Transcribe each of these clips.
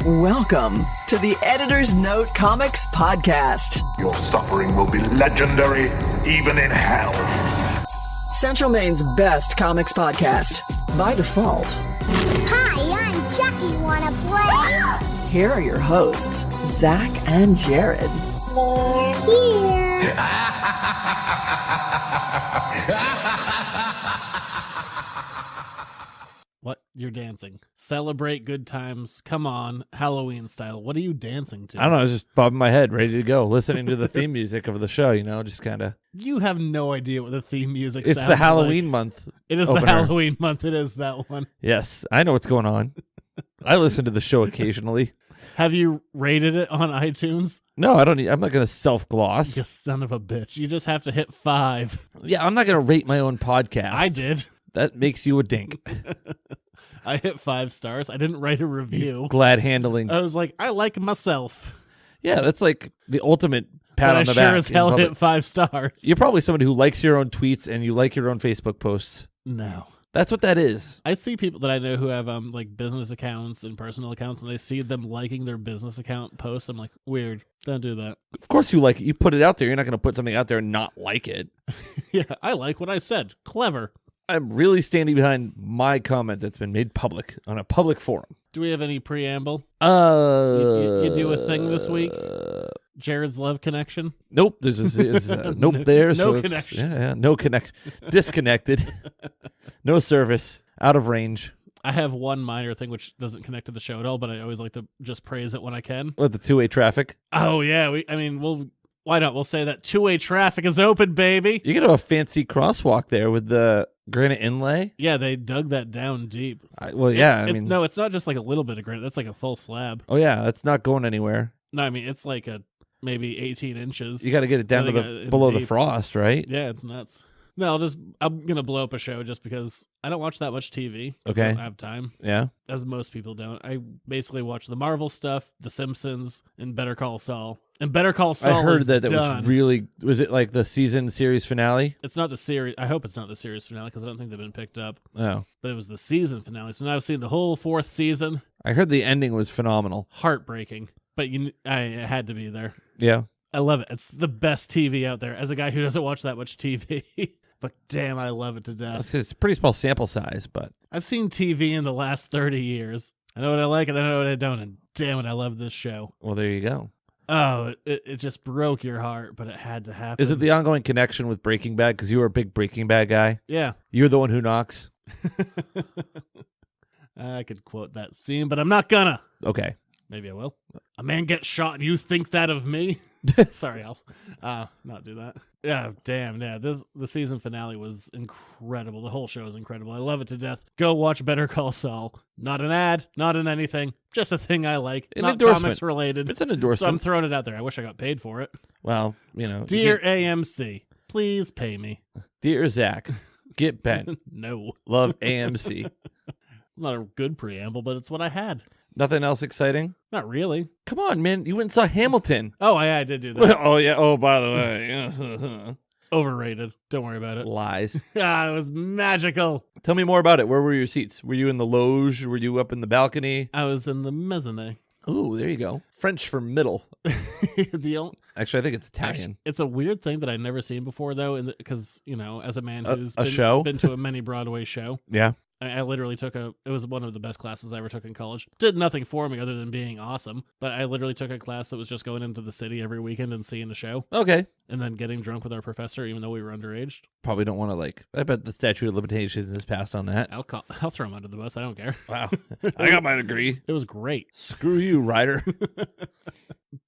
Welcome to the Editor's Note Comics Podcast. Your suffering will be legendary, even in hell. Central Maine's best comics podcast, by default. Hi, I'm Chucky. Wanna play? Here are your hosts, Zach and Jared. They're here. What? You're dancing. Celebrate good times. Come on, Halloween style. What are you dancing to? I don't know. I was just bobbing my head, ready to go, listening to the theme music of the show, just kind of. You have no idea what the theme music It's sounds the Halloween like. month. It is opener. the Halloween month. It is that one. Yes, I know what's going on. I listen to the show occasionally. Have you rated it on iTunes? No, I don't. I'm not going to self-gloss. You son of a bitch. You just have to hit 5. Yeah, I'm not going to rate my own podcast. I did. That makes you a dink. I hit 5 stars. I didn't write a review. Glad handling. I was like, I like myself. Yeah, that's like the ultimate pat But on I the sure back. as in hell public. hit 5 stars. You're probably somebody who likes your own tweets and you like your own Facebook posts. No. That's what that is. I see people that I know who have like business accounts and personal accounts, and I see them liking their business account posts. I'm like, weird. Don't do that. Of course you like it. You put it out there. You're not going to put something out there and not like it. Yeah, I like what I said. Clever. I'm really standing behind my comment that's been made public on a public forum. Do we have any preamble? You do a thing this week? Jared's love connection? Nope. There's a nope there. No So connection. Yeah, no connect. Disconnected. No service. Out of range. I have one minor thing which doesn't connect to the show at all, but I always like to just praise it when I can. With the two-way traffic. Oh yeah, why not? We'll say that two-way traffic is open, baby. You can have a fancy crosswalk there with the granite inlay. Yeah, they dug that down deep. No, it's not just like a little bit of granite. That's like a full slab. Oh yeah, that's not going anywhere. No, I mean it's like maybe 18 inches. You got to get it down Yeah, to they got it below the deep. frost, right? Yeah, it's nuts. No, I'm gonna blow up a show just because I don't watch that much TV. Okay. I don't have time, Yeah. as most people don't. I basically watch the Marvel stuff, The Simpsons, and Better Call Saul. And Better Call Saul I heard is that done. was really. Was it like the series finale? It's not the series. I hope it's not the series finale because I don't think they've been picked up. Oh, But it was the season finale. So now I've seen the whole 4th season. I heard the ending was phenomenal. Heartbreaking, but I had to be there. Yeah. I love it. It's the best TV out there. As a guy who doesn't watch that much TV, but damn, I love it to death. It's a pretty small sample size, but I've seen TV in the last 30 years. I know what I like and I know what I don't, and damn it, I love this show. well, there you go. Oh, it just broke your heart, but it had to happen. Is it the ongoing connection with Breaking Bad? Because you were a big Breaking Bad guy. Yeah. You're the one who knocks. I could quote that scene, but I'm not gonna. Okay. Maybe I will. A man gets shot and you think that of me? Sorry, I'll not do that. Yeah, damn, yeah. The season finale was incredible. The whole show is incredible. I love it to death. Go watch Better Call Saul. Not an ad, not in anything. Just a thing I like. An not endorsement. comics related. It's an So I'm endorsement. throwing it out there. I wish I got paid for it. Well, Dear AMC, please pay me. dear Zach, get bent. No. Love AMC. It's not a good preamble, but it's what I had. Nothing else exciting? Not really. Come on, man. You went and saw Hamilton. Oh, yeah, I did do that. Oh, yeah. Oh, by the way. Overrated. Don't worry about it. Lies. Ah, it was magical. Tell me more about it. Where were your seats? Were you in the loge? Were you up in the balcony? I was in the mezzanine. Ooh, there you go. French for middle. Actually, I think it's Italian. It's a weird thing that I'd never seen before, though, because, as a man who's A show? been to a many Broadway show, Yeah. I literally took it was one of the best classes I ever took in college. Did nothing for me other than being awesome, but I literally took a class that was just going into the city every weekend and seeing a show, Okay. and then getting drunk with our professor, even though we were underage. Probably don't want to, I bet the statute of limitations is passed on that. I'll throw him under the bus. I don't care. Wow. I got my degree. It was great. Screw you, Ryder.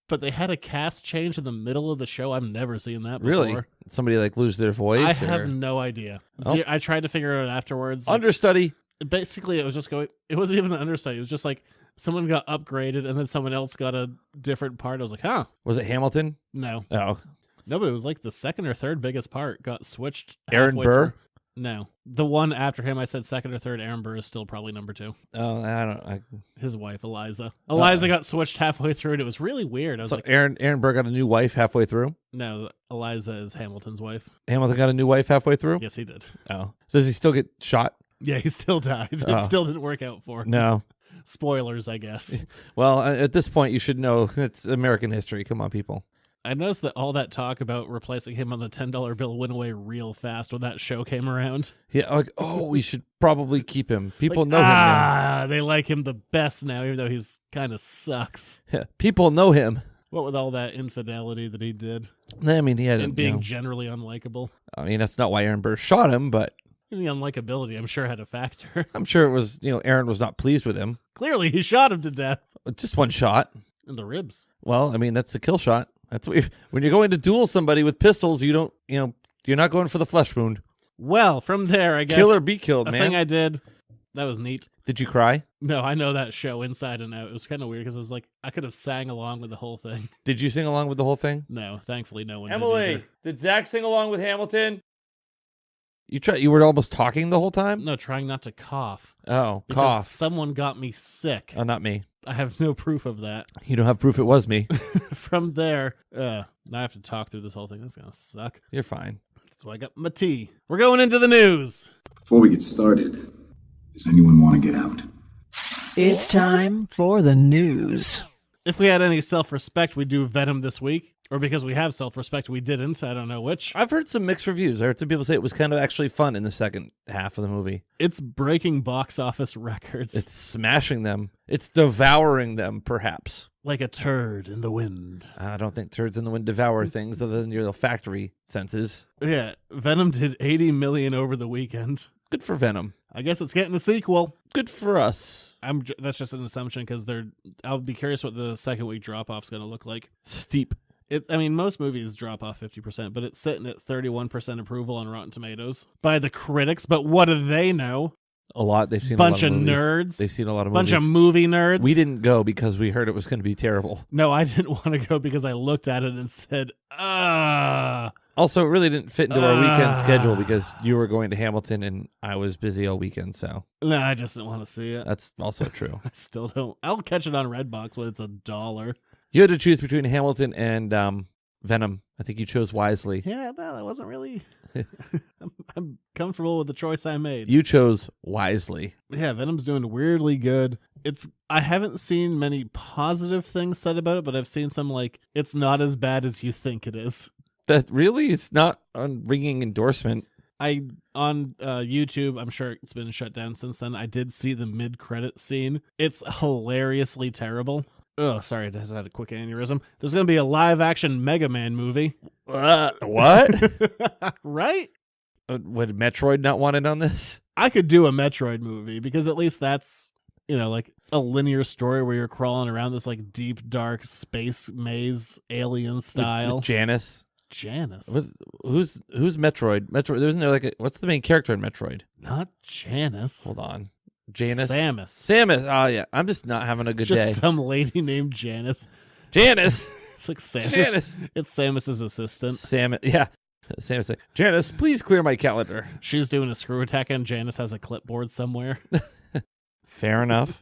But they had a cast change in the middle of the show. I've never seen that before. Really? Somebody, lose their voice? I or... have no idea. Oh. I tried to figure it out afterwards. Understudy. Basically, it was just going. It wasn't even an understudy. It was just like someone got upgraded and then someone else got a different part. I was like, huh? Was it Hamilton? No. Oh. No, but it was like the second or third biggest part got switched. Aaron halfway Burr? through. No. The one after him, I said second or third. Aaron Burr is still probably number 2. Oh, I don't. His wife, Eliza. Eliza got switched halfway through, and it was really weird. I was So like, Aaron Burr got a new wife halfway through. no, Eliza is Hamilton's wife. Hamilton got a new wife halfway through. Yes, he did. Oh, so does he still get shot? Yeah, he still died. Oh. It still didn't work out for him. No. Spoilers, I guess. Well, at this point, you should know it's American history. Come on, people. I noticed that all that talk about replacing him on the $10 bill went away real fast when that show came around. Yeah, like, we should probably keep him. People Like, know him now. They like him the best now, even though he's kind of sucks. Yeah, people know him. What with all that infidelity that he did I mean, he had and being generally unlikable. I mean, that's not why Aaron Burr shot him, but The unlikability, I'm sure, had a factor. I'm sure it was, Aaron was not pleased with him. Clearly, he shot him to death. Just one shot. In the ribs. Well, I mean, that's the kill shot. That's what when you're going to duel somebody with pistols, you don't, you're not going for the flesh wound. Well, from there, I guess. Kill or be killed, the man. thing I did, that was neat. Did you cry? No, I know that show inside and out. It was kind of weird because it was like, I could have sang along with the whole thing. Did you sing along with the whole thing? No, thankfully no one did Emily, either. did Zach sing along with Hamilton? You were almost talking the whole time? No, trying not to cough. Oh, Because cough. someone got me sick. Oh, not me. I have no proof of that. You don't have proof it was me. From there, now I have to talk through this whole thing. That's going to suck. You're fine. So I got my tea. We're going into the news. Before we get started, does anyone want to get out? It's time for the news. If we had any self-respect, we'd do Venom this week. Or because we have self-respect, we didn't. I don't know which. I've heard some mixed reviews. I heard some people say it was kind of actually fun in the second half of the movie. It's breaking box office records. It's smashing them. It's devouring them, perhaps. Like a turd in the wind. I don't think turds in the wind devour things other than your factory senses. Yeah, Venom did $80 million over the weekend. Good for Venom. I guess it's getting a sequel. Good for us. That's just an assumption because I'll be curious what the second week drop-off's going to look like. Steep. Most movies drop off 50%, but it's sitting at 31% approval on Rotten Tomatoes by the critics. But what do they know? A lot. They've seen Bunch a lot of of movies. nerds. They've seen a lot of Bunch movies. of movie nerds. We didn't go because we heard it was going to be terrible. No, I didn't want to go because I looked at it and said, Also, it really didn't fit into our weekend schedule because you were going to Hamilton and I was busy all weekend, so. No, I just didn't want to see it. That's also true. I still don't. I'll catch it on Redbox when it's $1. You had to choose between Hamilton and Venom. I think you chose wisely. Yeah, no, that wasn't really... I'm comfortable with the choice I made. You chose wisely. Yeah, Venom's doing weirdly good. I haven't seen many positive things said about it, but I've seen some it's not as bad as you think it is. That really is not a ringing endorsement. On YouTube, I'm sure it's been shut down since then. I did see the mid-credit scene. It's hilariously terrible. Oh, sorry, I just had a quick aneurysm. There's going to be a live-action Mega Man movie. What? Right? Would Metroid not want it on this? I could do a Metroid movie because at least that's, a linear story where you're crawling around this deep, dark space maze, alien style. With Janice. Who's Metroid? Metroid. There's no what's the main character in Metroid? Not Janice. Hold on. Janice? Samus. Oh, yeah. I'm just not having a good Just day. some lady named Janice. Janice. It's like Samus. Janice. It's Samus's assistant. Yeah. Samus like, Janice, please clear my calendar. She's doing a screw attack and Janice has a clipboard somewhere. Fair enough.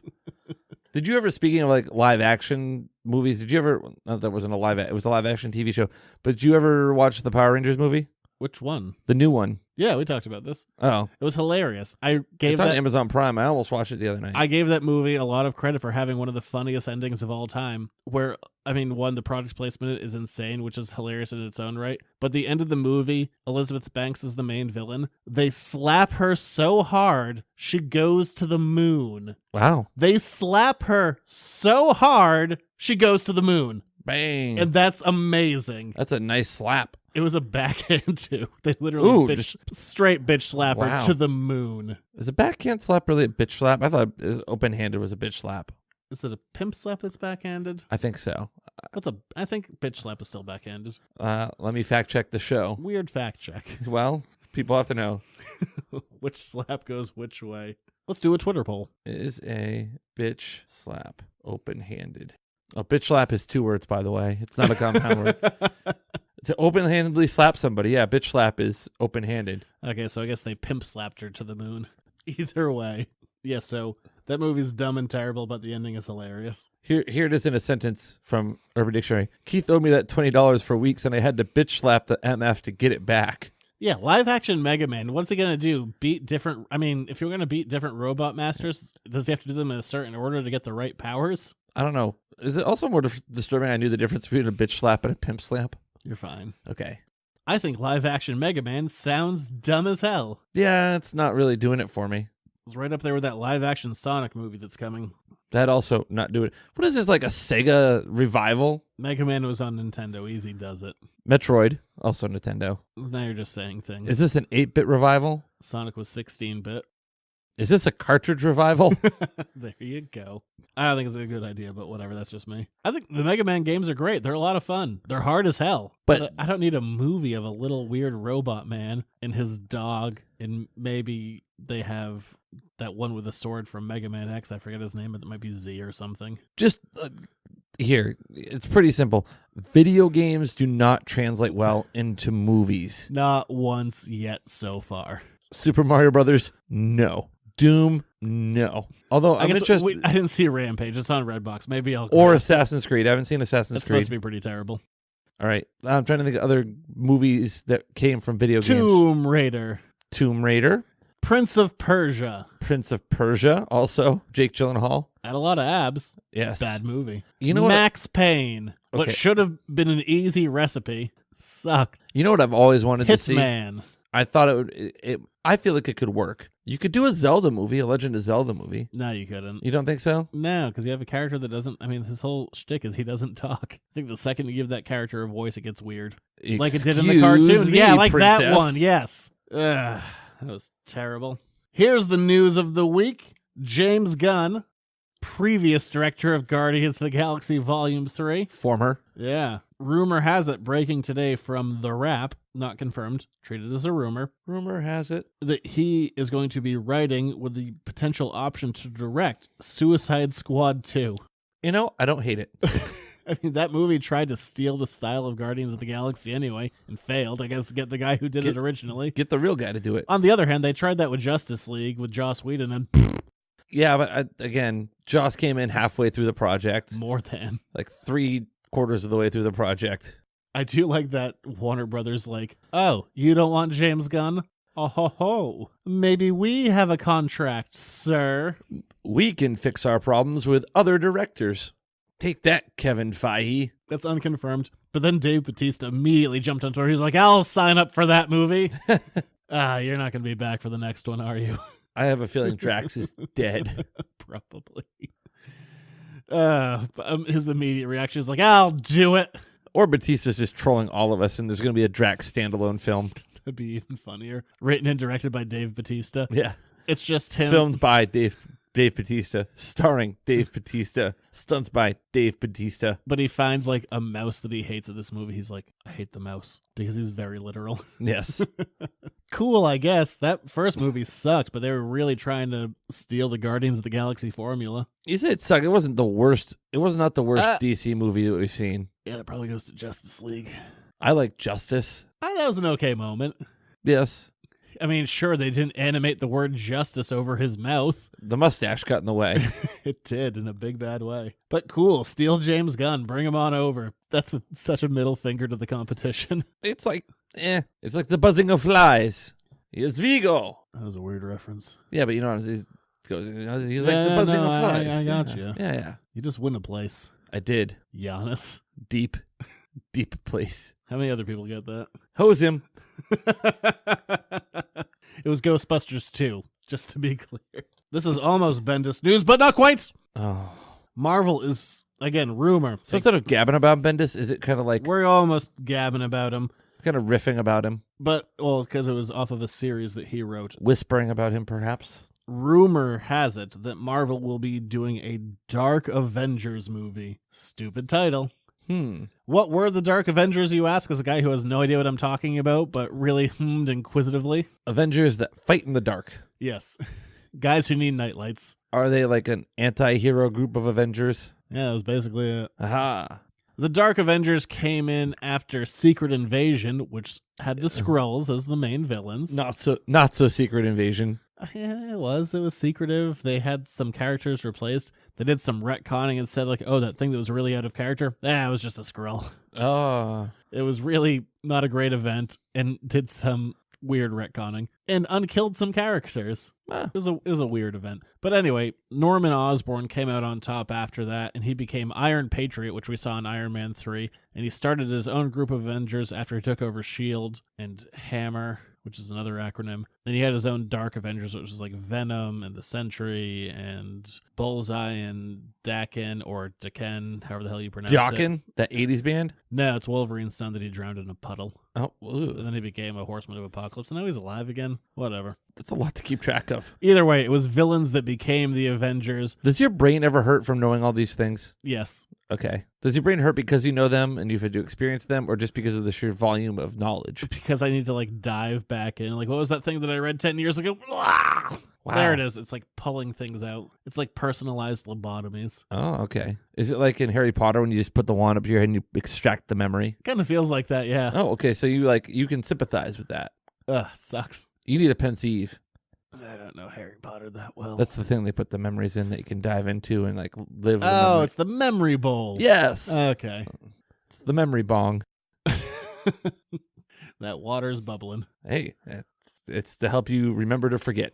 Did you ever, speaking of live action movies, did you ever, that wasn't it was a live action TV show, but did you ever watch the Power Rangers movie? Which one? The new one. Yeah, we talked about this. Oh. It was hilarious. It's on Amazon Prime. I almost watched it the other night. I gave that movie a lot of credit for having one of the funniest endings of all time. Where, the product placement is insane, which is hilarious in its own right. But the end of the movie, Elizabeth Banks is the main villain. They slap her so hard, she goes to the moon. Wow. They slap her so hard, she goes to the moon. Bang. And that's amazing. That's a nice slap. It was a backhand, too. They literally straight bitch slap Wow. her to the moon. Is a backhand slap really a bitch slap? I thought open-handed was a bitch slap. Is it a pimp slap that's backhanded? I think so. I think bitch slap is still backhanded. Let me fact check the show. Weird fact check. Well, people have to know. Which slap goes which way? Let's do a Twitter poll. Is a bitch slap open-handed? A bitch slap is 2 words, by the way. It's not a compound word. To open-handedly slap somebody, yeah, bitch slap is open-handed. Okay, so I guess they pimp slapped her to the moon. Either way. Yeah, so that movie's dumb and terrible, but the ending is hilarious. Here it is in a sentence from Urban Dictionary. Keith owed me that $20 for weeks, and I had to bitch slap the MF to get it back. Yeah, live action Mega Man. What's he gonna do? Beat different? I mean, if you're gonna beat different robot masters, does he have to do them in a certain order to get the right powers? I don't know. Is it also more disturbing? I knew the difference between a bitch slap and a pimp slap. You're fine. Okay. I think live action Mega Man sounds dumb as hell. Yeah, it's not really doing it for me. It's right up there with that live action Sonic movie that's coming. That also not doing it. What is this, like a Sega revival? Mega Man was on Nintendo. Easy does it. Metroid, also Nintendo. Now you're just saying things. Is this an 8-bit revival? Sonic was 16-bit. Is this a cartridge revival? There you go. I don't think it's a good idea, but whatever. That's just me. I think the Mega Man games are great. They're a lot of fun. They're hard as hell. But I don't need a movie of a little weird robot man and his dog, and maybe they have that one with a sword from Mega Man X. I forget his name, but it might be Z or something. just here, it's pretty simple. Video games do not translate well into movies. Not once yet so far. Super Mario Brothers, no. Doom, no. Although I'm interested. I didn't see Rampage. It's on Redbox. Maybe I'll. Or Assassin's Creed. I haven't seen Assassin's It's Creed. supposed to be pretty terrible. All right. I'm trying to think of other movies that came from video games. Tomb Raider. Tomb Raider. Prince of Persia. Prince of Persia, also. Jake Gyllenhaal. Had a lot of abs. Yes. Bad movie. You know what? Max Payne. What Okay. should have been an easy recipe sucked. You know what I've always wanted to see? Hitman. I thought it would. I feel like it could work. You could do a Zelda movie, a Legend of Zelda movie. No, you couldn't. You don't think so? No, because you have a character that doesn't. I mean, his whole shtick is he doesn't talk. I think the second you give that character a voice, it gets weird. Like it did in the Excuse cartoon. me, Yeah, like that princess. one. Yes. Ugh, that was terrible. Here's the news of the week. James Gunn, previous director of Guardians of the Galaxy Volume 3. Former. Yeah. Rumor has it, breaking today from The Wrap, not confirmed, treated as a rumor, Rumor has it. that he is going to be writing with the potential option to direct Suicide Squad 2. You know, I don't hate it. I mean, that movie tried to steal the style of Guardians of the Galaxy anyway, and failed. I guess get the guy who did it originally. Get the real guy to do it. On the other hand, they tried that with Justice League with Joss Whedon, and Yeah, but again, Joss came in halfway through the project, more than. like 3/4 of the way through the project. I do like that Warner Brothers like, oh, you don't want James Gunn? Oh ho ho. Maybe we have a contract, sir. We can fix our problems with other directors. Take that, Kevin Feige. That's unconfirmed. But then Dave Bautista immediately jumped onto it. He's like, I'll sign up for that movie. You're not going to be back for the next one, are you? I have a feeling Drax is dead. Probably. His immediate reaction is like, I'll do it. Or Batista's just trolling all of us, and there's going to be a Drax standalone film. That'd be even funnier. Written and directed by Dave Bautista. Yeah. It's just him. Filmed by Dave Bautista, starring Dave Bautista, stunts by Dave Bautista. But he finds like a mouse that he hates in this movie. He's like, I hate the mouse, because he's very literal. Yes. Cool, I guess. That first movie sucked, but they were really trying to steal the Guardians of the Galaxy formula. You said it sucked. It wasn't the worst. It was not the worst DC movie that we've seen. Yeah, that probably goes to Justice League. I like Justice. That was an okay moment. Yes. I mean, sure, they didn't animate the word justice over his mouth. The mustache got in the way. It did, in a big bad way. But cool, steal James Gunn, bring him on over. That's such a middle finger to the competition. It's like, it's like the buzzing of flies. Here's Vigo. That was a weird reference. Yeah, but you know, he's like the buzzing of flies. I got you. Yeah. You just win a place. I did. Giannis. Deep place. How many other people get that? Hose him. It was Ghostbusters 2, just to be clear. This is almost Bendis news, but not quite. Oh. Marvel is, again, rumor. So instead of gabbing about Bendis, is it kind of like We're almost gabbing about him. kind of riffing about him? But, well, because it was off of a series that he wrote. Whispering about him, perhaps? Rumor has it that Marvel will be doing a Dark Avengers movie. Stupid title. What were the Dark Avengers, you ask, as a guy who has no idea what I'm talking about, but really hummed inquisitively? Avengers that fight in the dark. Yes. Guys who need nightlights. Are they like an anti-hero group of Avengers? Yeah, that was basically it. Aha. The Dark Avengers came in after Secret Invasion, which had the Skrulls as the main villains. Not so Secret Invasion. Yeah, it was secretive. They had some characters replaced. They did some retconning and said, like, oh, that thing that was really out of character, it was just a Skrull. Oh. It was really not a great event, and did some weird retconning, and unkilled some characters. Ah. It was a weird event. But anyway, Norman Osborn came out on top after that, and he became Iron Patriot, which we saw in Iron Man 3, and he started his own group of Avengers after he took over S.H.I.E.L.D. and Hammer, which is another acronym. Then he had his own Dark Avengers, which was like Venom and the Sentry and Bullseye and Daken, or Daken, however the hell you pronounce it. Daken, that 80s band? No, it's Wolverine's son that he drowned in a puddle. Oh, ooh. And then he became a Horseman of Apocalypse, and now he's alive again. Whatever. That's a lot to keep track of. Either way, it was villains that became the Avengers. Does your brain ever hurt from knowing all these things? Yes. Okay. Does your brain hurt because you know them and you've had to experience them, or just because of the sheer volume of knowledge? Because I need to like dive back in. Like, what was that thing that I read 10 years ago? Wow. There it is. It's like pulling things out. It's like personalized lobotomies. Oh, okay. Is it like in Harry Potter when you just put the wand up your head and you extract the memory? Kind of feels like that, yeah. Oh, okay. So you can sympathize with that. Ugh, sucks. You need a pensieve. I don't know Harry Potter that well. That's the thing they put the memories in that you can dive into and like live. Oh, it's the memory bowl. Yes. Okay. It's the memory bong. That water's bubbling. Hey, it's to help you remember to forget.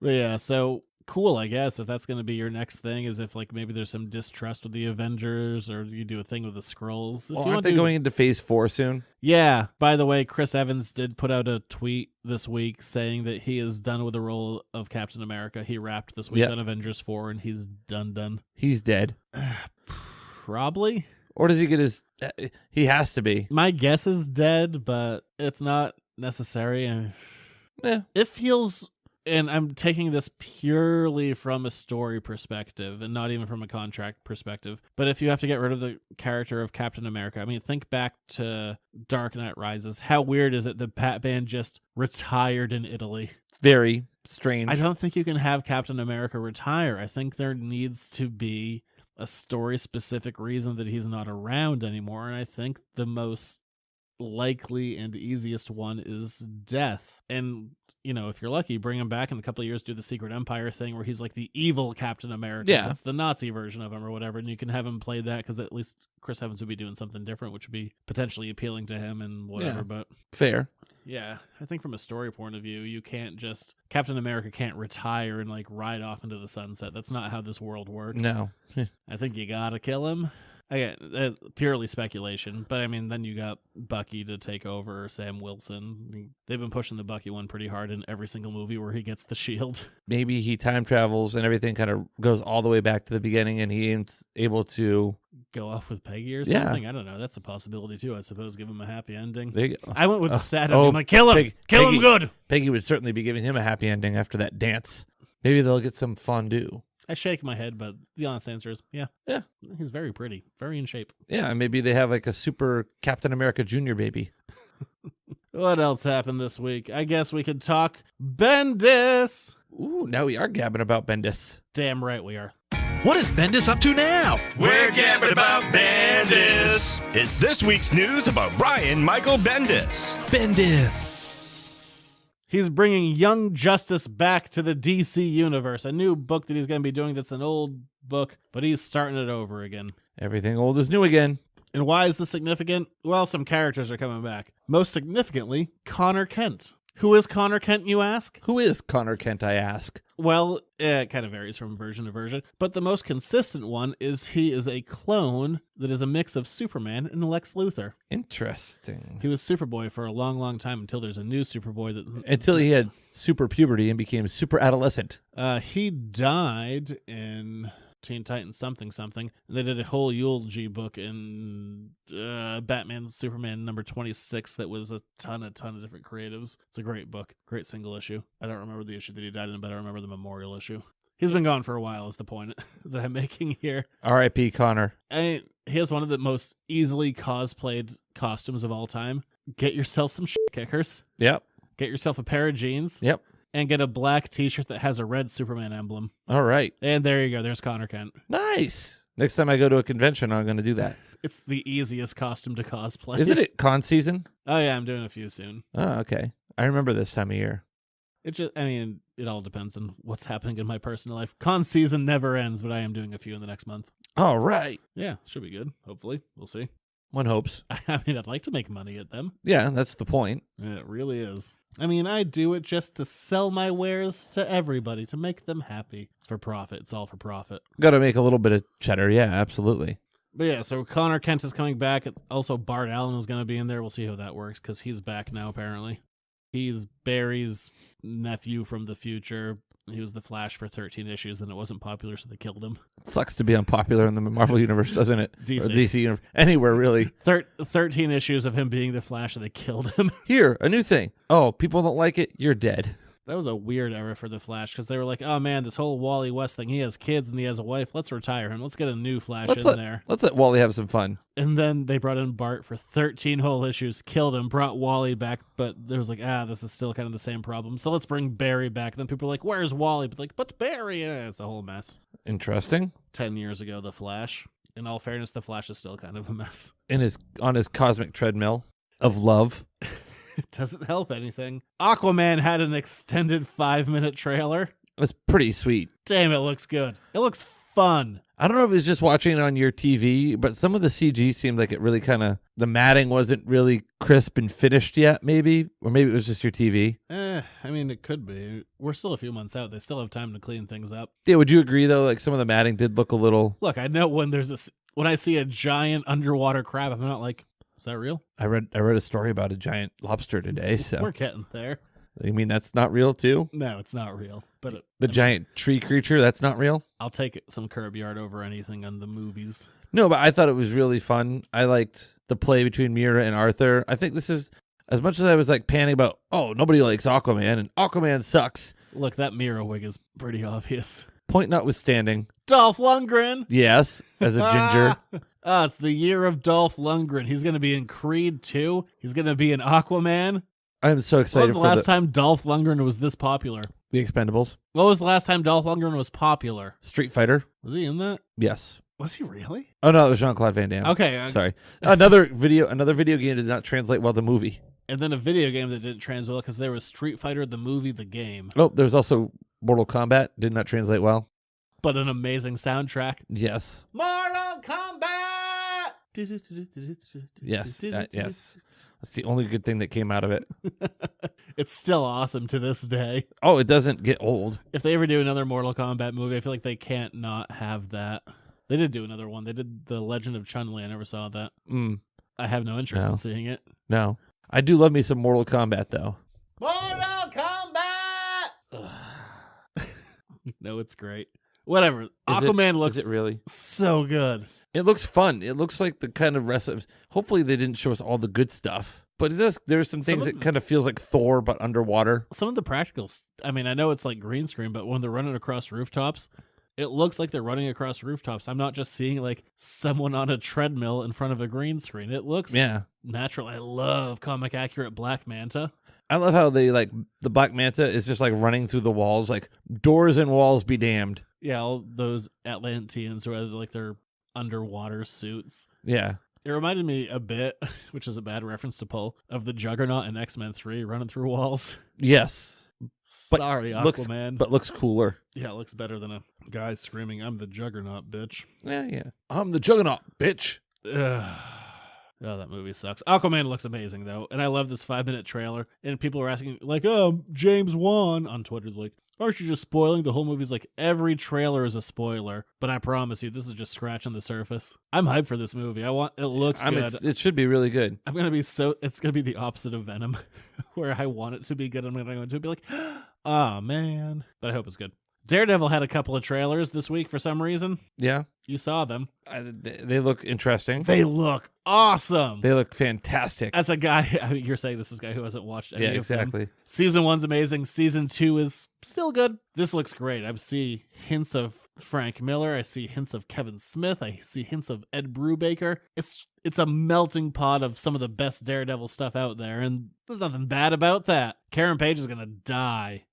But yeah, so cool, I guess, if that's going to be your next thing, is if like maybe there's some distrust with the Avengers, or you do a thing with the Skrulls. Well, aren't they going into phase 4 soon? Yeah. By the way, Chris Evans did put out a tweet this week saying that he is done with the role of Captain America. He wrapped this week on Avengers 4, and he's done. He's dead. Probably. Or does he get his... he has to be. My guess is dead, but it's not necessary. Yeah. It feels... And I'm taking this purely from a story perspective and not even from a contract perspective. But if you have to get rid of the character of Captain America, I mean, think back to Dark Knight Rises. How weird is it that Batman just retired in Italy? Very strange. I don't think you can have Captain America retire. I think there needs to be a story-specific reason that he's not around anymore. And I think the most likely and easiest one is death. And you know, if you're lucky, bring him back in a couple of years, do the Secret Empire thing where he's like the evil Captain America. Yeah. That's the Nazi version of him or whatever. And you can have him play that because at least Chris Evans would be doing something different, which would be potentially appealing to him and whatever. Yeah. But fair. Yeah, I think from a story point of view, you can't just... Captain America can't retire and like ride off into the sunset. That's not how this world works. No. I think you gotta kill him. Again, purely speculation, but I mean, then you got Bucky to take over, or Sam Wilson. They've been pushing the Bucky one pretty hard in every single movie where he gets the shield. Maybe he time travels and everything kind of goes all the way back to the beginning, and he's able to go off with Peggy or Yeah. something. I don't know. That's a possibility too, I suppose. Give him a happy ending. There you go. I went with the sad oh, ending. Like, kill him, kill him good. Peggy would certainly be giving him a happy ending after that dance. Maybe they'll get some fondue. I shake my head, but the honest answer is, yeah. Yeah. He's very pretty, very in shape. Yeah, maybe they have like a super Captain America Jr. baby. What else happened this week? I guess we could talk Bendis. Ooh, now we are gabbing about Bendis. Damn right we are. What is Bendis up to now? We're gabbing about Bendis. It's this week's news about Brian Michael Bendis. Bendis. He's bringing Young Justice back to the DC universe. A new book that he's going to be doing that's an old book, but he's starting it over again. Everything old is new again. And why is this significant? Well, some characters are coming back. Most significantly, Connor Kent. Who is Connor Kent, you ask? Who is Connor Kent, I ask? Well, it kind of varies from version to version, but the most consistent one is he is a clone that is a mix of Superman and Lex Luthor. Interesting. He was Superboy for a long, long time until there's a new Superboy that... Until he had super puberty and became super adolescent. He died in Teen Titans something. They did a whole eulogy book in Batman Superman number 26 that was a ton of different creatives. It's a great book, great single issue. I don't remember the issue that he died in, but I remember the memorial issue. He's been gone for a while is the point that I'm making here. R.I.P. Connor. He has one of the most easily cosplayed costumes of all time. Get yourself some shit kickers. Yep. Get yourself a pair of jeans. Yep. And get a black t-shirt that has a red Superman emblem. All right. And there you go. There's Connor Kent. Nice. Next time I go to a convention, I'm going to do that. It's the easiest costume to cosplay. Isn't it con season? Oh, yeah. I'm doing a few soon. Oh, okay. I remember this time of year. It all depends on what's happening in my personal life. Con season never ends, but I am doing a few in the next month. All right. Yeah, should be good. Hopefully. We'll see. One hopes. I mean, I'd like to make money at them. Yeah, that's the point. It really is. I mean, I do it just to sell my wares to everybody, to make them happy. It's for profit. It's all for profit. Got to make a little bit of cheddar. Yeah, absolutely. But yeah, so Connor Kent is coming back. Also, Bart Allen is going to be in there. We'll see how that works because he's back now, apparently. He's Barry's nephew from the future. He was the Flash for 13 issues, and it wasn't popular, so they killed him. It sucks to be unpopular in the Marvel Universe, doesn't it? DC. Or DC Universe. Anywhere, really. 13 issues of him being the Flash, and they killed him. Here, a new thing. Oh, people don't like it? You're dead. That was a weird era for the Flash, because they were like, oh man, this whole Wally West thing, he has kids and he has a wife. Let's retire him. Let's get a new Flash there. Let's let Wally have some fun. And then they brought in Bart for 13 whole issues, killed him, brought Wally back, but there was like, this is still kind of the same problem. So let's bring Barry back. Then people are like, where's Wally? But Barry. It's a whole mess. Interesting. 10 years ago, the Flash. In all fairness, the Flash is still kind of a mess. On his cosmic treadmill of love. It doesn't help anything. Aquaman had an extended 5-minute trailer. It's pretty sweet. Damn, it looks good. It looks fun. I don't know if it was just watching it on your TV, but some of the CG seemed like it really the matting wasn't really crisp and finished yet, maybe. Or maybe it was just your TV. I mean, it could be. We're still a few months out. They still have time to clean things up. Yeah, would you agree, though? Like, some of the matting did look a little... Look, I know when I see a giant underwater crab, I'm not like, is that real? I read a story about a giant lobster today, so... We're getting there. You mean that's not real, too? No, it's not real. But giant tree creature, that's not real? I'll take some Kirby art over anything on the movies. No, but I thought it was really fun. I liked the play between Mira and Arthur. I think this is, as much as I was like panicking about, nobody likes Aquaman, and Aquaman sucks. Look, that Mira wig is pretty obvious. Point notwithstanding. Dolph Lundgren! Yes, as a ginger. It's the year of Dolph Lundgren. He's going to be in Creed 2. He's going to be in Aquaman. I'm so excited. When was the last time Dolph Lundgren was this popular? The Expendables. What was the last time Dolph Lundgren was popular? Street Fighter. Was he in that? Yes. Was he really? Oh no, it was Jean-Claude Van Damme. Okay. Sorry. Another video game did not translate well to movie. And then a video game that didn't translate well because there was Street Fighter, the movie, the game. Oh, there was also Mortal Kombat. Did not translate well. But an amazing soundtrack. Yes. Mortal Kombat! Yes. Yes. That's the only good thing that came out of it. It's still awesome to this day. Oh, it doesn't get old. If they ever do another Mortal Kombat movie, I feel like they can't not have that. They did do another one. They did The Legend of Chun-Li. I never saw that. I have no interest in seeing it. No. I do love me some Mortal Kombat, though. Mortal Kombat! No, it's great. Whatever. Aquaman looks Is it really? So good. It looks fun. It looks like the kind of rest of... Hopefully they didn't show us all the good stuff. But it does. There's some things that kind of feels like Thor, but underwater. Some of the practicals. I mean, I know it's like green screen, but when they're running across rooftops, it looks like they're running across rooftops. I'm not just seeing like someone on a treadmill in front of a green screen. It looks natural. I love comic accurate Black Manta. I love how they like the Black Manta is just like running through the walls, like doors and walls be damned. Yeah, all those Atlanteans who are like their underwater suits. Yeah. It reminded me a bit, which is a bad reference to pull, of the Juggernaut in X-Men 3 running through walls. Yes. Sorry, Aquaman. Looks cooler. Yeah, it looks better than a guy screaming, "I'm the Juggernaut, bitch." Yeah. I'm the Juggernaut, bitch. Oh, that movie sucks. Aquaman looks amazing, though, and I love this 5-minute trailer. And people are asking, like, "Oh, James Wan" on Twitter, like, "Aren't you just spoiling the whole movie's like every trailer is a spoiler?" But I promise you, this is just scratching the surface. I'm hyped for this movie. It looks good. It should be really good. It's gonna be the opposite of Venom, where I want it to be good. I'm gonna go into it and be like, oh man. But I hope it's good. Daredevil had a couple of trailers this week for some reason. Yeah. You saw them. They look interesting. They look awesome. They look fantastic. As a guy, I mean, you're saying this is a guy who hasn't watched any of them. Exactly. Season 1's amazing. Season 2 is still good. This looks great. I see hints of Frank Miller. I see hints of Kevin Smith. I see hints of Ed Brubaker. It's a melting pot of some of the best Daredevil stuff out there, and there's nothing bad about that. Karen Page is going to die.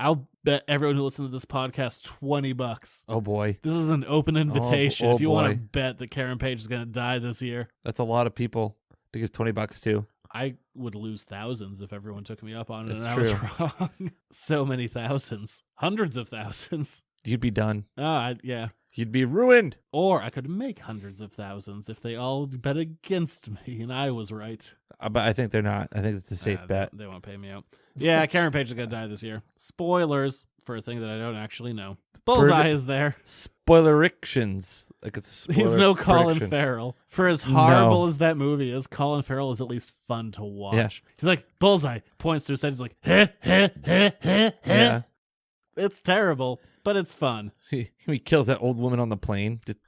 I'll bet everyone who listens to this podcast $20. Oh boy. This is an open invitation. Oh, if you boy. want to bet that Karen Page is going to die this year. That's a lot of people to give $20 to. I would lose thousands if everyone took me up on it. That's and true. I was wrong. So many thousands. Hundreds of thousands. You'd be done. Yeah. You'd be ruined. Or I could make hundreds of thousands if they all bet against me and I was right. But I think they're not. I think it's a safe bet. They won't pay me out. Yeah, Karen Page is going to die this year. Spoilers for a thing that I don't actually know. Bullseye is there. Spoilerictions. Like it's a spoiler He's no Colin prediction. Farrell. For as horrible as that movie is, Colin Farrell is at least fun to watch. Yeah. He's like, Bullseye, points to his head. He's like, heh, heh, heh, heh, heh. Yeah. It's terrible, but it's fun. He kills that old woman on the plane. Just,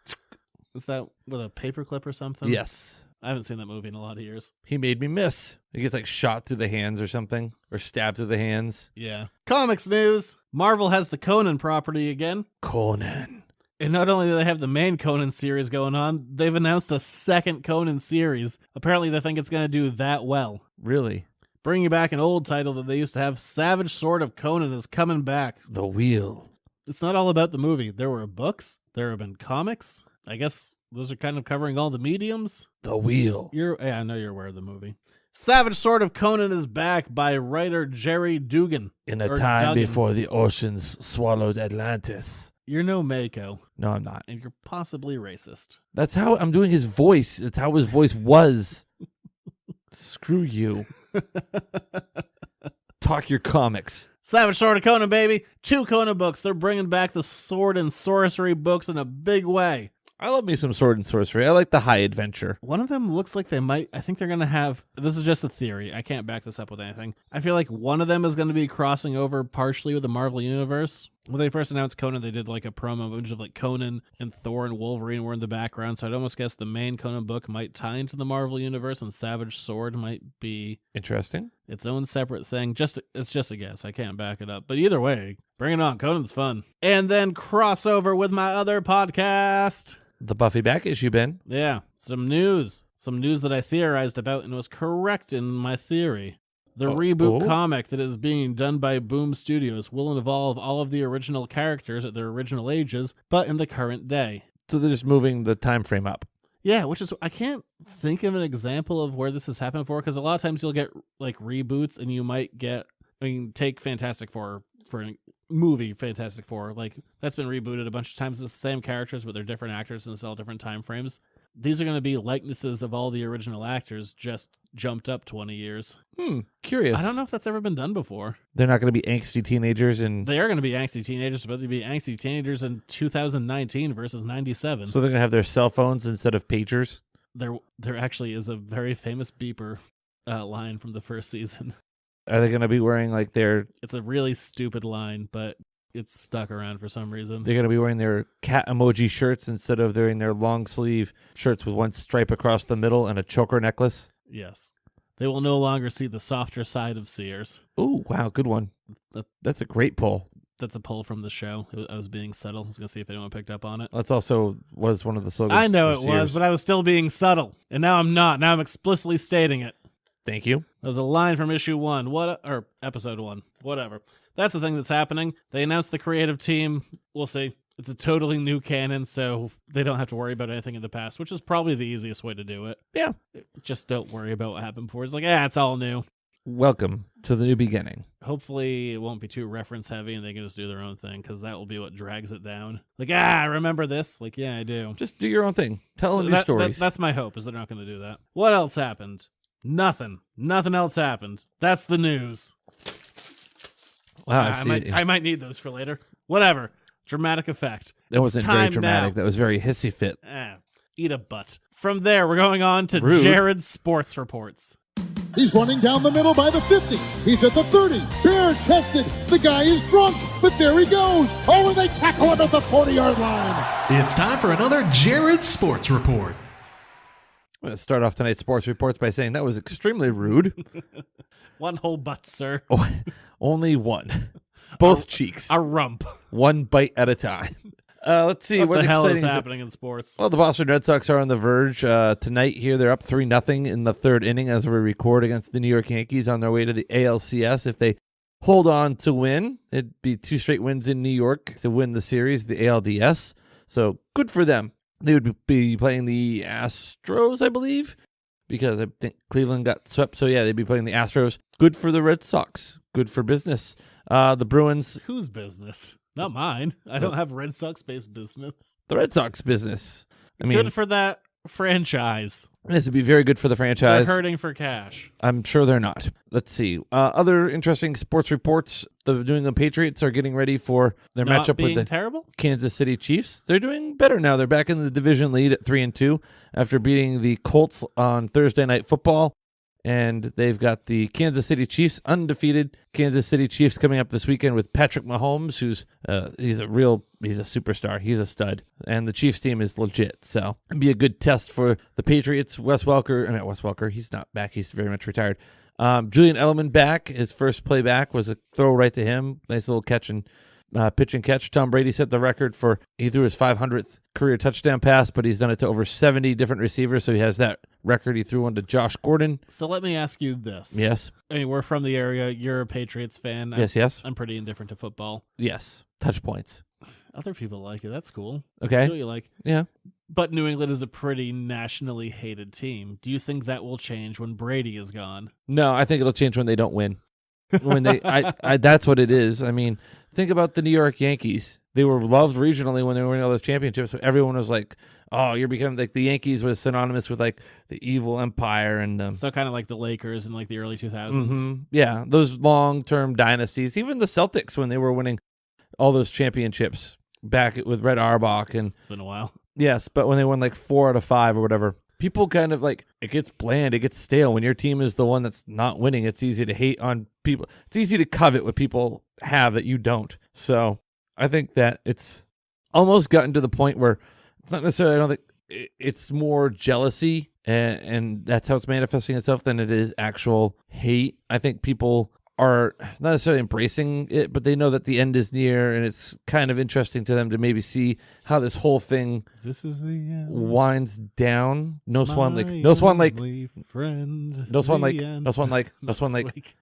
Is that with a paperclip or something? yes. I haven't seen that movie in a lot of years. He made me miss. He gets like shot through the hands or something, or stabbed through the hands. Yeah. Comics news. Marvel has the Conan property again. Conan. And not only do they have the main Conan series going on, they've announced a second Conan series. Apparently they think it's going to do that well. Really? Bringing back an old title that they used to have, Savage Sword of Conan is coming back. The Wheel. It's not all about the movie. There were books. There have been comics. I guess those are kind of covering all the mediums. The Wheel. I know you're aware of the movie. Savage Sword of Conan is back by writer Jerry Dugan. In a Or time Duggan. before the oceans swallowed Atlantis. You're no Mako, No, I'm not. and you're possibly racist. That's how I'm doing his voice. That's how his voice was. Screw you. Talk your comics. Savage Sword of Conan, baby. 2 Conan books. They're bringing back the sword and sorcery books in a big way. I love me some sword and sorcery. I like the high adventure. One of them looks like I think they're going to have, this is just a theory. I can't back this up with anything. I feel like one of them is going to be crossing over partially with the Marvel Universe. When they first announced Conan, they did like a promo image of like Conan and Thor and Wolverine were in the background. So I'd almost guess the main Conan book might tie into the Marvel Universe and Savage Sword might be Interesting. its own separate thing. It's just a guess. I can't back it up. But either way, bring it on. Conan's fun. And then crossover with my other podcast. The Buffy back issue, Ben. Yeah, some news. Some news that I theorized about and was correct in my theory. The reboot comic that is being done by Boom Studios will involve all of the original characters at their original ages, but in the current day. So they're just moving the time frame up. Yeah, which is, I can't think of an example of where this has happened before, because a lot of times you'll get like reboots and you might get, take Fantastic Four for a movie, Fantastic Four. Like, that's been rebooted a bunch of times. It's the same characters, but they're different actors and it's all different time frames. These are going to be likenesses of all the original actors, just jumped up 20 years. Curious. I don't know if that's ever been done before. They're not going to be angsty teenagers and They are going to be angsty teenagers, but they'll be angsty teenagers in 2019 versus 97. so they're going to have their cell phones instead of pagers. There actually is a very famous beeper line from the first season. Are they going to be wearing like It's a really stupid line, but it's stuck around for some reason. they're going to be wearing their cat emoji shirts instead of wearing their long sleeve shirts with one stripe across the middle and a choker necklace? Yes. They will no longer see the softer side of Sears. Oh, wow, good one. That's a great pull. That's a pull from the show. I was being subtle. I was going to see if anyone picked up on it. That's also was one of the slogans. I know for it was, Sears. but I was still being subtle. And now I'm not. Now I'm explicitly stating it. Thank you. That was a line from issue 1, or episode 1, whatever. That's the thing that's happening. They announced the creative team. We'll see. It's a totally new canon, so they don't have to worry about anything in the past, which is probably the easiest way to do it. Yeah. Just don't worry about what happened before. It's like, it's all new. Welcome to the new beginning. Hopefully it won't be too reference heavy and they can just do their own thing, because that will be what drags it down. Like, remember this? Like, yeah, I do. Just do your own thing. Tell So new stories. that's my hope, is they're not going to do that. What else happened? Nothing. Nothing else happened. That's the news. Wow, I might need those for later. Whatever. Dramatic effect. That It's wasn't very time dramatic. now. That was very hissy fit. Eat a butt. From there, we're going on to Rude. Jared's sports reports. He's running down the middle by the 50. He's at the 30. Bare-chested. The guy is drunk, but there he goes. Oh, and they tackle him at the 40-yard line. It's time for another Jared Sports Report. I'm going to start off tonight's sports reports by saying that was extremely rude. One whole butt, sir. Oh, only one. Both cheeks. A rump. One bite at a time. Let's see. What the hell is exciting happening in sports? Well, the Boston Red Sox are on the verge tonight here. They're up 3-0 in the third inning as we record against the New York Yankees on their way to the ALCS. If they hold on to win, it'd be 2 straight wins in New York to win the series, the ALDS. So good for them. They would be playing the Astros, I believe, because I think Cleveland got swept. So, yeah, they'd be playing the Astros. Good for the Red Sox. Good for business. The Bruins. Whose business? Not mine. I don't have Red Sox-based business. The Red Sox business. I mean, Good for that franchise. this would be very good for the franchise. They're hurting for cash. I'm sure they're not. Let's see. Other interesting sports reports. The New England Patriots are getting ready for their Not matchup with being the terrible? Kansas City Chiefs. They're doing better now. They're back in the division lead at 3-2 after beating the Colts on Thursday Night Football. And they've got the Kansas City Chiefs, undefeated Kansas City Chiefs, coming up this weekend with Patrick Mahomes, who's he's a superstar. He's a stud. And the Chiefs team is legit. So it'd be a good test for the Patriots. Wes Welker, he's not back. He's very much retired. Julian Edelman back. His first play back was a throw right to him. Nice little catch and pitch and catch. Tom Brady set the record he threw his 500th career touchdown pass, but he's done it to over 70 different receivers, so he has that record. He threw one to Josh Gordon. So let me ask you this. Yes. I mean, we're from the area. You're a Patriots fan. Yes. I'm pretty indifferent to football. Yes. Touch points. Other people like it. That's cool. Okay. Do what you like. Yeah. But New England is a pretty nationally hated team. Do you think that will change when Brady is gone? No, I think it'll change when they don't win. When they, that's what it is. I mean, think about the New York Yankees. They were loved regionally when they were winning all those championships. So everyone was like, "Oh, you're becoming like the Yankees was synonymous with like the evil empire." And so kind of like the Lakers in like the early 2000s. Mm-hmm. Yeah, those long-term dynasties. Even the Celtics when they were winning all those championships back with Red Auerbach, and it's been a while. Yes, but when they won like 4 out of 5 or whatever, people kind of like, it gets bland, it gets stale. When your team is the one that's not winning, it's easy to hate on people. It's easy to covet what people have that you don't. So I think that it's almost gotten to the point where it's not necessarily, I don't think it's more jealousy, and that's how it's manifesting itself than it is actual hate. I think people are not necessarily embracing it, but they know that the end is near, and it's kind of interesting to them to maybe see how this whole thing winds down. No Swan Lake. Friend. No Swan Lake.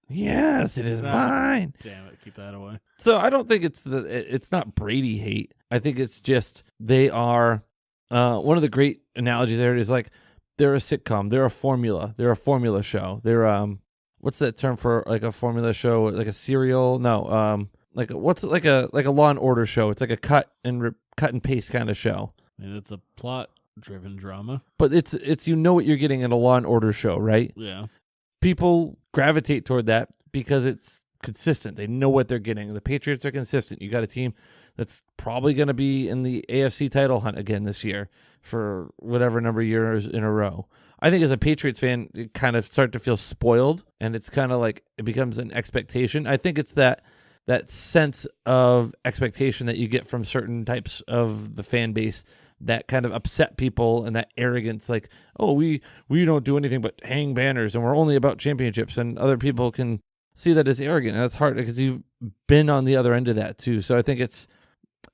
Yes, it is mine. Damn it, keep that away. So I don't think it's not Brady hate. I think it's just they are one of the great analogies there is like they're a sitcom, they're a formula show. They're what's that term for like a formula show? Like a serial? No. Like what's like a Law and Order show? It's like a cut and paste kind of show. And it's a plot-driven drama. But it's what you're getting in a Law and Order show, right? Yeah. People gravitate toward that because it's consistent. They know what they're getting. The Patriots are consistent. You got a team that's probably going to be in the AFC title hunt again this year for whatever number of years in a row. I think as a Patriots fan, you kind of start to feel spoiled, and it's kind of like it becomes an expectation. I think it's that sense of expectation that you get from certain types of the fan base that kind of upset people, and that arrogance, like, oh, we don't do anything but hang banners, and we're only about championships, and other people can see that as arrogant, and that's hard because you've been on the other end of that too. So I think it's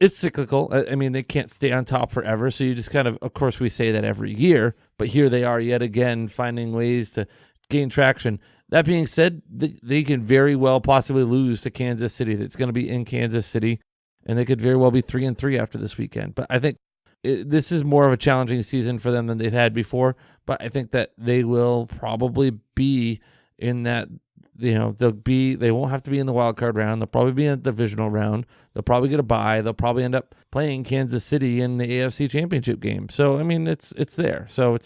cyclical. I mean, they can't stay on top forever, so you just kind of course, we say that every year, but here they are yet again finding ways to gain traction. That being said, they can very well possibly lose to Kansas City. That's going to be in Kansas City, and they could very well be 3-3 after this weekend. But I think this is more of a challenging season for them than they've had before, but I think that they will probably be in that, they won't have to be in the wild card round. They'll probably be in the divisional round. They'll probably get a bye. They'll probably end up playing Kansas City in the AFC Championship game. So, I mean, it's there. So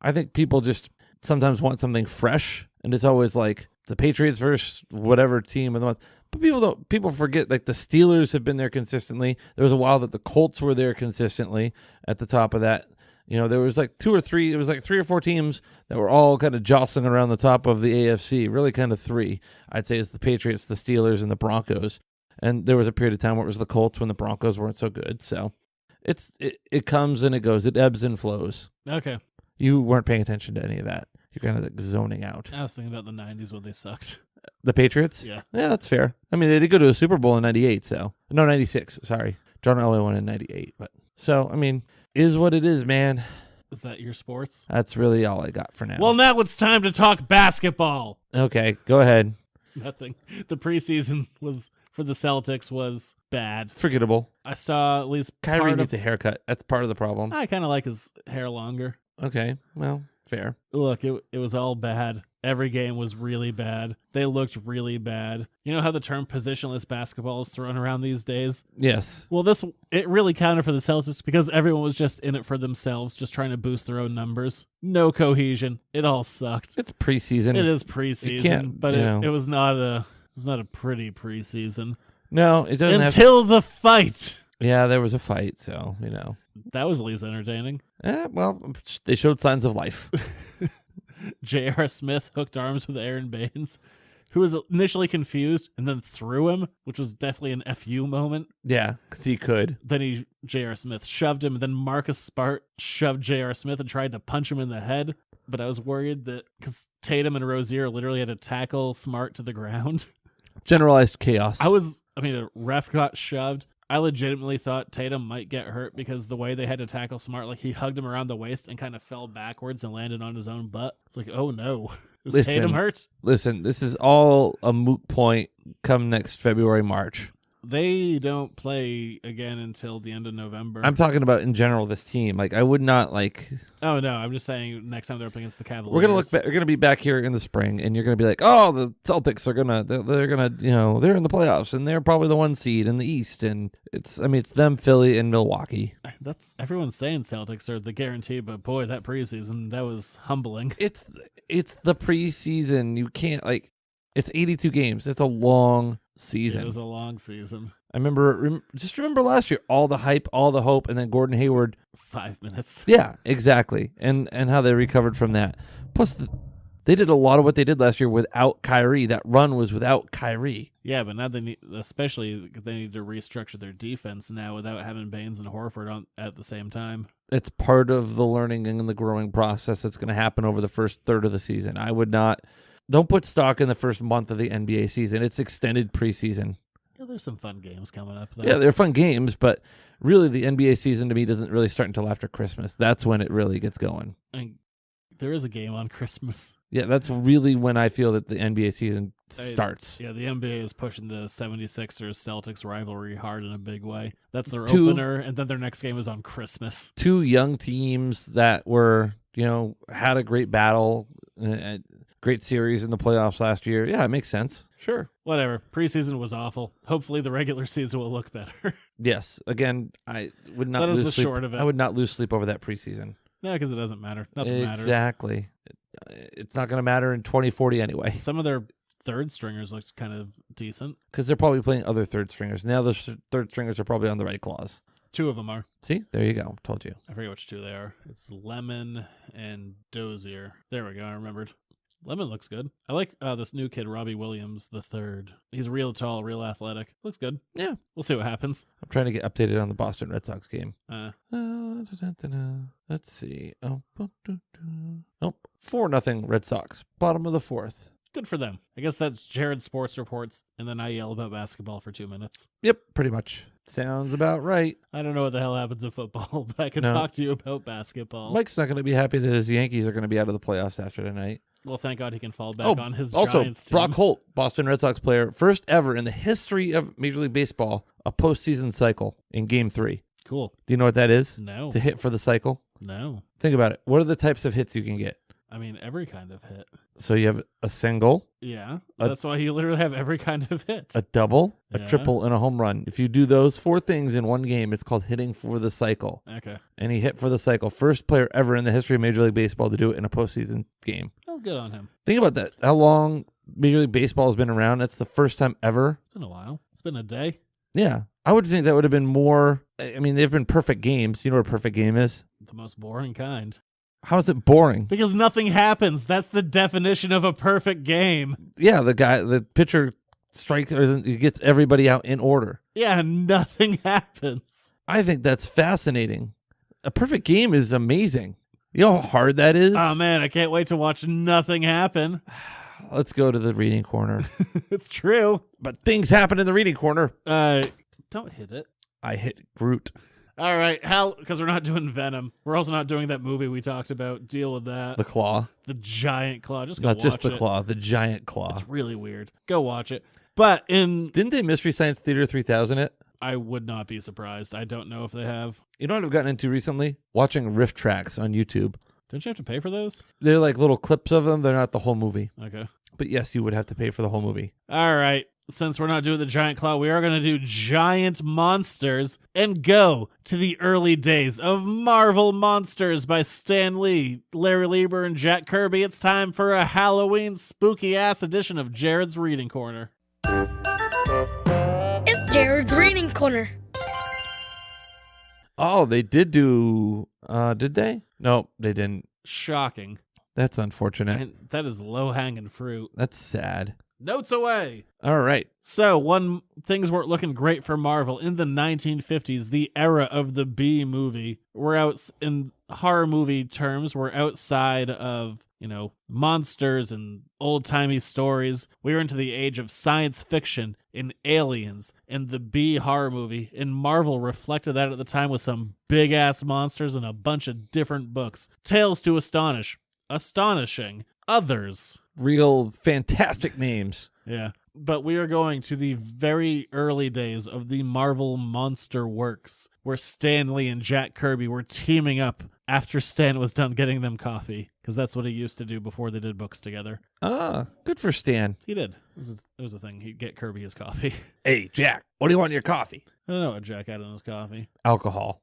I think people just sometimes want something fresh, and it's always like the Patriots versus whatever team of the month. But people forget, like the Steelers have been there consistently. There was a while that the Colts were there consistently at the top of that. There was like 2 or 3, it was like 3 or 4 teams that were all kind of jostling around the top of the AFC, really kind of 3. I'd say it's the Patriots, the Steelers, and the Broncos. And there was a period of time where it was the Colts when the Broncos weren't so good. So it comes and it goes. It ebbs and flows. Okay. You weren't paying attention to any of that. You're kind of like zoning out. I was thinking about the 90s when they sucked. The Patriots? Yeah. Yeah, that's fair. I mean, they did go to a Super Bowl in 98, so. No, 96, sorry. John Elway won in 98. But so, I mean, is what it is, man. Is that your sports? That's really all I got for now. Well, now it's time to talk basketball. Okay, go ahead. Nothing. The preseason for the Celtics was bad. Forgettable. I saw at least Kyrie needs a haircut. That's part of the problem. I kind of like his hair longer. Okay, well, fair. Look, it was all bad. Every game was really bad. They looked really bad. You know how the term positionless basketball is thrown around these days? Yes. Well, it really counted for the Celtics because everyone was just in it for themselves, just trying to boost their own numbers. No cohesion. It all sucked. It's preseason. It is preseason, but it was not a pretty preseason. No, it doesn't until the fight. Yeah, there was a fight, so that was at least entertaining. Well, they showed signs of life. J.R. Smith hooked arms with Aaron Baines, who was initially confused and then threw him, which was definitely an FU moment. Yeah, because he could. Then J.R. Smith shoved him, and then Marcus Smart shoved J.R. Smith and tried to punch him in the head. But I was worried that because Tatum and Rozier literally had to tackle Smart to the ground. Generalized chaos. A ref got shoved. I legitimately thought Tatum might get hurt because the way they had to tackle Smart, like he hugged him around the waist and kind of fell backwards and landed on his own butt. It's like, oh no. Is Tatum hurt? Listen, this is all a moot point come next February, March. They don't play again until the end of November. I'm talking about in general this team. Like, I would not like. Oh no, I'm just saying next time they're up against the Cavaliers. We're gonna look back. We're gonna be back here in the spring, and you're gonna be like, "Oh, the Celtics are gonna. They're gonna. They're in the playoffs, and they're probably the 1 seed in the East." And it's them, Philly, and Milwaukee. That's everyone's saying Celtics are the guarantee, but boy, that preseason that was humbling. It's the preseason. You can't It's 82 games. It's a long season. It was a long season. I remember last year, all the hype, all the hope, and then Gordon Hayward. 5 minutes. Yeah, exactly. And how they recovered from that. Plus, they did a lot of what they did last year without Kyrie. That run was without Kyrie. Yeah, but now they need to restructure their defense now without having Baines and Horford on at the same time. It's part of the learning and the growing process that's going to happen over the first third of the season. Don't put stock in the first month of the NBA season. It's extended preseason. Yeah, there's some fun games coming up, though. Yeah, they're fun games, but really the NBA season to me doesn't really start until after Christmas. That's when it really gets going. There is a game on Christmas. Yeah, that's really when I feel that the NBA season starts. Yeah, the NBA is pushing the 76ers-Celtics rivalry hard in a big way. That's their opener, and then their next game is on Christmas. 2 young teams that were, had a great battle, great series in the playoffs last year. Yeah, it makes sense. Sure. Whatever. Preseason was awful. Hopefully the regular season will look better. Yes. Again, I would not lose sleep. Short of it. I would not lose sleep over that preseason. Yeah, because it doesn't matter. Nothing matters. Exactly. It's not going to matter in 2040 anyway. Some of their third stringers looked kind of decent. Because they're probably playing other third stringers. Now those third stringers are probably on the right clause. 2 of them are. See? There you go. Told you. I forget which 2 they are. It's Lemon and Dozier. There we go. I remembered. Lemon looks good. I like this new kid, Robbie Williams III. He's real tall, real athletic. Looks good. Yeah. We'll see what happens. I'm trying to get updated on the Boston Red Sox game. Let's see. 4-0 Red Sox. Bottom of the 4th. Good for them. I guess that's Jared's sports reports, and then I yell about basketball for 2 minutes. Yep, pretty much. Sounds about right. I don't know what the hell happens in football, but I can talk to you about basketball. Mike's not going to be happy that his Yankees are going to be out of the playoffs after tonight. Well, thank God he can fall back on his also, Giants team. Brock Holt, Boston Red Sox player, first ever in the history of Major League Baseball, a postseason cycle in Game 3. Cool. Do you know what that is? No. To hit for the cycle? No. Think about it. What are the types of hits you can get? I mean, every kind of hit. So you have a single. Yeah. That's why you literally have every kind of hit. A double, a triple, and a home run. If you do those 4 things in one game, it's called hitting for the cycle. Okay. And he hit for the cycle. First player ever in the history of Major League Baseball to do it in a postseason game. Oh, good on him. Think about that. How long Major League Baseball has been around. That's the first time ever. It's been a while. It's been a day. Yeah. I would think that would have been more. I mean, they've been perfect games. You know what a perfect game is? The most boring kind. How is it boring? Because nothing happens. That's the definition of a perfect game. Yeah, the pitcher strikes, or he gets everybody out in order. Yeah, nothing happens. I think that's fascinating. A perfect game is amazing. You know how hard that is? Oh, man, I can't wait to watch nothing happen. Let's go to the reading corner. It's true. But things happen in the reading corner. Don't hit it. I hit Groot. All right, because we're not doing Venom. We're also not doing that movie we talked about. Deal with that. The Claw. The giant claw. Just go Not watch just the it. claw, the giant claw. It's really weird. Go watch it. But Didn't they Mystery Science Theater 3000 it? I would not be surprised. I don't know if they have. You know what I've gotten into recently? Watching riff tracks on YouTube. Don't you have to pay for those? They're like little clips of them. They're not the whole movie. Okay. But yes, you would have to pay for the whole movie. All right. Since we're not doing the giant claw, we are going to do giant monsters and go to the early days of Marvel Monsters by Stan Lee, Larry Lieber, and Jack Kirby. It's time for a Halloween spooky-ass edition of Jared's Reading Corner. It's Jared's Reading Corner. Oh, they did do... did they? No, they didn't. Shocking. That's unfortunate. And that is low-hanging fruit. That's sad. Notes away. All right. So, things weren't looking great for Marvel in the 1950s, the era of the B movie. We're out in horror movie terms. We're outside of, monsters and old-timey stories. We were into the age of science fiction and aliens and the B horror movie. And Marvel reflected that at the time with some big-ass monsters and a bunch of different books. Tales to Astonish. Astonishing. Others. Real fantastic names. Yeah. But we are going to the very early days of the Marvel Monster Works, where Stan Lee and Jack Kirby were teaming up after Stan was done getting them coffee, because that's what he used to do before they did books together. Ah, good for Stan. He did. It was a thing. He'd get Kirby his coffee. Hey, Jack, what do you want in your coffee? I don't know what Jack had in his coffee. Alcohol.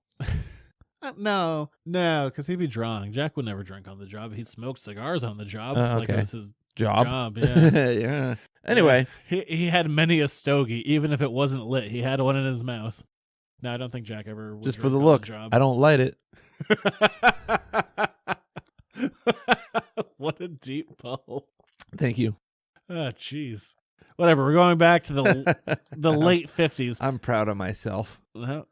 No, because he'd be drunk. Jack would never drink on the job. He'd smoke cigars on the job. Okay. Like it was his job. Yeah. Yeah. Anyway. He had many a stogie, even if it wasn't lit. He had one in his mouth. No, I don't think Jack ever would Just for drink the on look. job. I don't light it. What a deep pull. Thank you. Oh, jeez. Whatever. We're going back to the late 50s. I'm proud of myself. Well,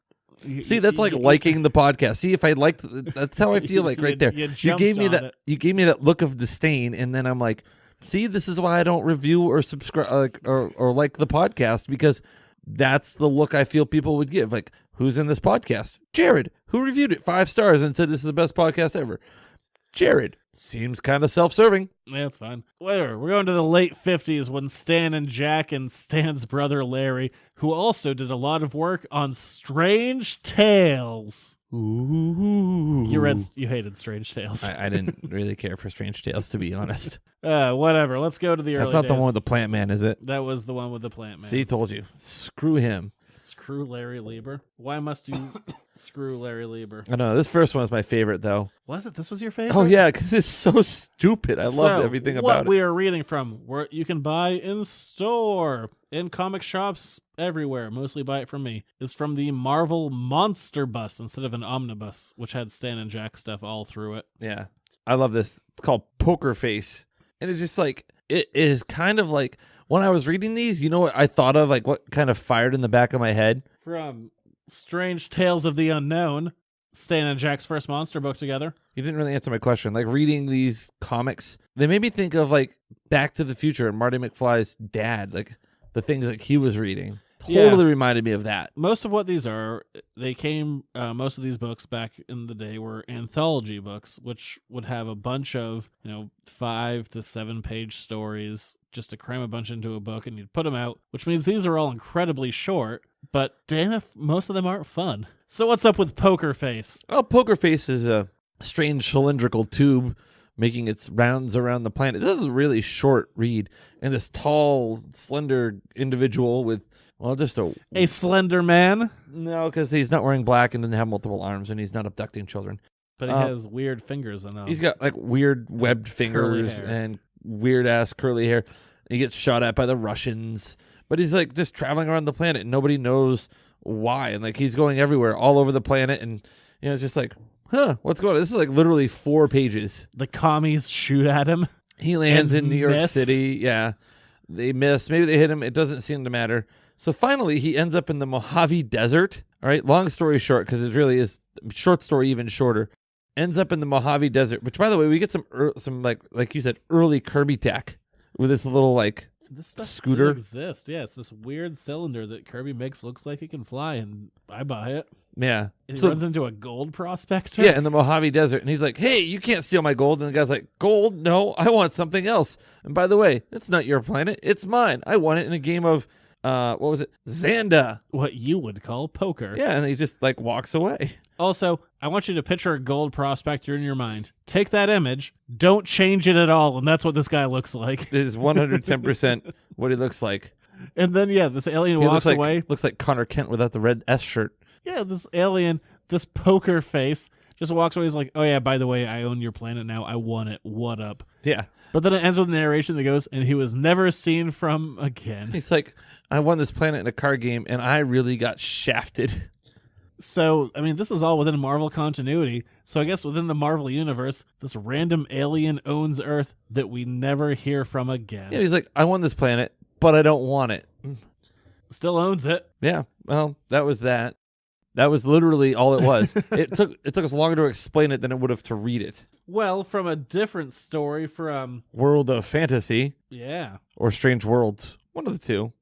See, that's like liking the podcast. See, if I liked, that's how I feel like right there. You gave me jumped on you gave me that look of disdain, and then I'm like, see, this is why I don't review or subscribe or like the podcast, because that's the look I feel people would give. Like, who's in this podcast? Jared, who reviewed it 5 stars and said this is the best podcast ever. Jared seems kind of self-serving. Yeah, it's fine. Whatever. We're going to the late 50s when Stan and Jack and Stan's brother Larry, who also did a lot of work on Strange Tales. Ooh. You hated Strange Tales. I didn't really care for Strange Tales, to be honest. Whatever. Let's go to the early That's not days. the one with the plant man, is it? That was the one with the plant man. See, told you. Screw him. Screw Larry Lieber. Why must you screw Larry Lieber? I don't know. This first one is my favorite, though. Was it? This was your favorite? Oh, yeah, because it's so stupid. I loved everything about it. What we are reading from, where you can buy in store, in comic shops, everywhere, mostly buy it from me, is from the Marvel Monster Bus instead of an omnibus, which had Stan and Jack stuff all through it. Yeah. I love this. It's called Poker Face. And it's just like, it is kind of like, when I was reading these, you know what I thought of, like what kind of fired in the back of my head? From Strange Tales of the Unknown, Stan and Jack's first monster book together. You didn't really answer my question. Like, reading these comics, they made me think of like Back to the Future and Marty McFly's dad, like the things that he was reading. Totally reminded me of that. Most of what these are, most of these books back in the day were anthology books, which would have a bunch of, 5 to 7 page stories just to cram a bunch into a book, and you'd put them out, which means these are all incredibly short, but damn if most of them aren't fun. So what's up with Poker Face? Well, Poker Face is a strange cylindrical tube making its rounds around the planet. This is a really short read, and this tall, slender individual with, well, just a slender man? No, because he's not wearing black and doesn't have multiple arms, and he's not abducting children. But he has weird fingers. He's got like weird webbed fingers and weird-ass curly hair. He gets shot at by the Russians, but he's like just traveling around the planet, and nobody knows why. And like he's going everywhere, all over the planet, and it's just like, what's going on? This is like literally 4 pages. The commies shoot at him. He lands in New York City. Yeah, they miss. Maybe they hit him. It doesn't seem to matter. So finally, he ends up in the Mojave Desert. All right, long story short, because it really is short story, even shorter. Ends up in the Mojave Desert, which, by the way, we get some like you said, early Kirby tech with this little this stuff scooter. Exists. Yeah, it's this weird cylinder that Kirby makes looks like he can fly, and I buy it. Yeah, and he runs into a gold prospector. Yeah, in the Mojave Desert, and he's like, "Hey, you can't steal my gold." And the guy's like, "Gold? No, I want something else. And by the way, it's not your planet; it's mine. I won it in a game of what was it? Xanda. What you would call poker. Yeah, and he just like walks away. Also, I want you to picture a gold prospector in your mind. Take that image, don't change it at all, and that's what this guy looks like. It is 110% what he looks like. And then, this alien He walks away. Looks like Connor Kent without the red S shirt. Yeah, this alien, this poker face, just walks away. He's like, oh yeah, by the way, I own your planet now. I won it. What up? Yeah. But then it ends with a narration that goes, and he was never seen from again. He's like, I won this planet in a card game, and I really got shafted. So, I mean, this is all within Marvel continuity. So I guess within the Marvel universe, this random alien owns Earth that we never hear from again. Yeah, he's like, I won this planet, but I don't want it. Still owns it. Yeah, well, that was that. That was literally all it was. It took us longer to explain it than it would have to read it. Well, from a different story from... World of Fantasy. Yeah. Or Strange Worlds. One of the two.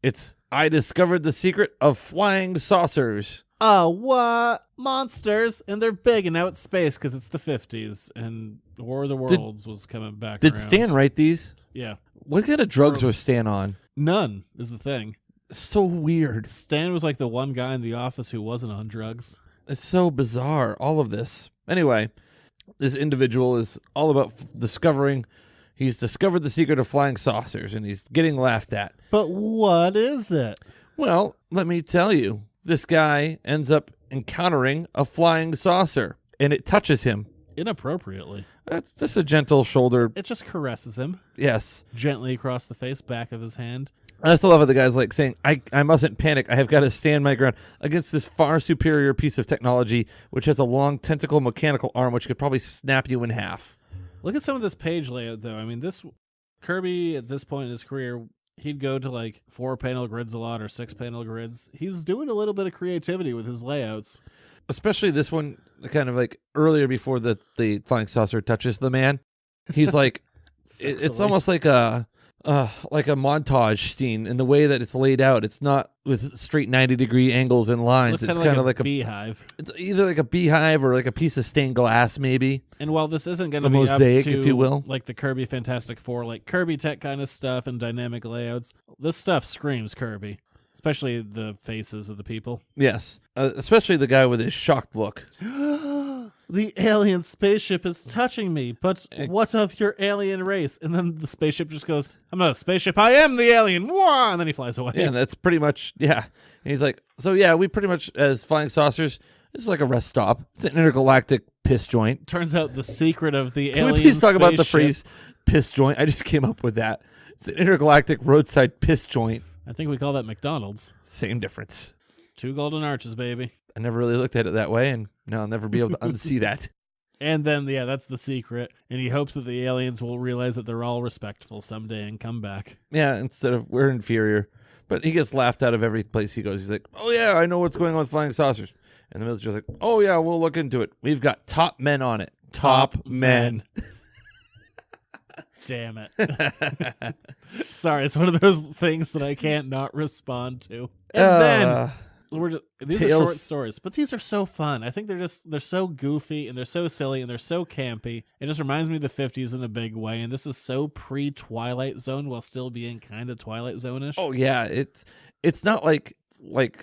It's, I discovered the secret of flying saucers. Oh, what? Monsters, and they're big, and now it's space because it's the 50s, and War of the Worlds was coming back Did around. Stan write these? Yeah. What kind of drugs was Stan on? None is the thing. So weird. Stan was like the one guy in the office who wasn't on drugs. It's so bizarre, all of this. Anyway, this individual is all about discovering... He's discovered the secret of flying saucers, and he's getting laughed at. But what is it? Well, let me tell you. This guy ends up encountering a flying saucer, and it touches him. Inappropriately. That's just a gentle shoulder. It just caresses him. Yes. Gently across the face, back of his hand. I still love how the guy's like saying, I mustn't panic. I have got to stand my ground against this far superior piece of technology, which has a long tentacle mechanical arm, which could probably snap you in half. Look at some of this page layout, though. I mean, this Kirby, at this point in his career, he'd go to like 4-panel grids a lot or 6-panel grids. He's doing a little bit of creativity with his layouts. Especially this one, kind of like earlier before the flying saucer touches the man. He's like, it's almost like a montage scene in the way that it's laid out. It's not with straight 90-degree angles and lines. It's kind of like a beehive. It's either like a beehive or like a piece of stained glass, maybe. And while this isn't going to be mosaic, up to, if you will, like the Kirby Fantastic Four, like Kirby tech kind of stuff and dynamic layouts, this stuff screams Kirby, especially the faces of the people. Yes, especially the guy with his shocked look. The alien spaceship is touching me, but what of your alien race? And then the spaceship just goes, I'm not a spaceship, I am the alien. Wah! And then he flies away. Yeah, and that's pretty much, yeah. And he's like, so yeah, we pretty much, as flying saucers, it's like a rest stop. It's an intergalactic piss joint. Turns out the secret of the Can alien we please talk about the spaceship- phrase piss joint? I just came up with that. It's an intergalactic roadside piss joint. I think we call that McDonald's. Same difference. 2 golden arches, baby. I never really looked at it that way, and now I'll never be able to unsee that. And then, yeah, that's the secret. And he hopes that the aliens will realize that they're all respectful someday and come back. Yeah, instead of we're inferior. But he gets laughed out of every place he goes. He's like, oh yeah, I know what's going on with flying saucers. And the military's like, oh yeah, we'll look into it. We've got top men on it. Top men. Damn it. Sorry, it's one of those things that I can't not respond to. And then these are short stories, but these are so fun. I think they're so goofy and they're so silly and they're so campy. It just reminds me of the 50s in a big way, and this is so pre-Twilight Zone while still being kind of Twilight Zone-ish. Oh yeah, it's not like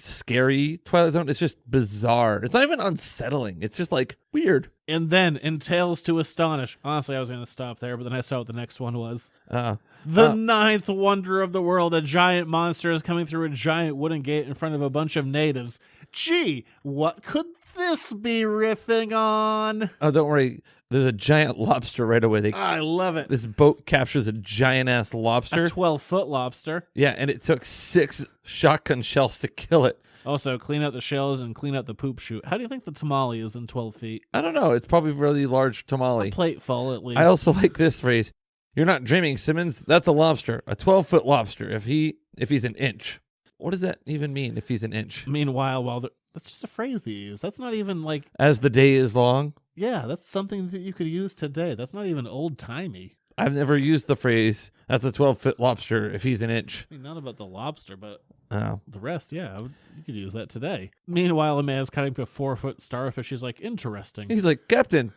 scary Twilight Zone. It's just bizarre. It's not even unsettling. It's just like weird. And then in Tales to Astonish, honestly, I was going to stop there, but then I saw what the next one was. The ninth wonder of the world, a giant monster is coming through a giant wooden gate in front of a bunch of natives. Gee, what could this be riffing on? Oh, don't worry. There's a giant lobster right away. I love it. This boat captures a giant-ass lobster. A 12-foot lobster. Yeah, and it took 6 shotgun shells to kill it. Also, clean out the shells and clean out the poop chute. How do you think the tamale is in 12 feet? I don't know. It's probably a really large tamale. A plateful, at least. I also like this phrase. You're not dreaming, Simmons. That's a lobster. A 12-foot lobster if he's an inch. What does that even mean, if he's an inch? Meanwhile, that's just a phrase that you use. That's not even like... As the day is long? Yeah, that's something that you could use today. That's not even old-timey. I've never used the phrase, that's a 12-foot lobster if he's an inch. I mean, not about the lobster, but the rest, yeah. You could use that today. Meanwhile, a man's cutting up a 4-foot starfish. He's like, interesting. He's like, Captain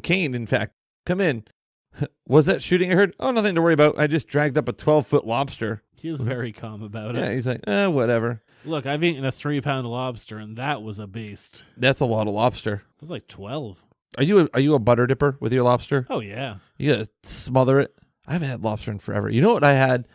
Kane, in fact, come in. Was that shooting I heard? Oh, nothing to worry about. I just dragged up a 12-foot lobster. He is very calm about Yeah, it. he's like, whatever. Look, I've eaten a 3-pound lobster, and that was a beast. That's a lot of lobster. It was like 12. Are you a butter dipper with your lobster? Oh, yeah. You gotta smother it. I haven't had lobster in forever. You know what I had?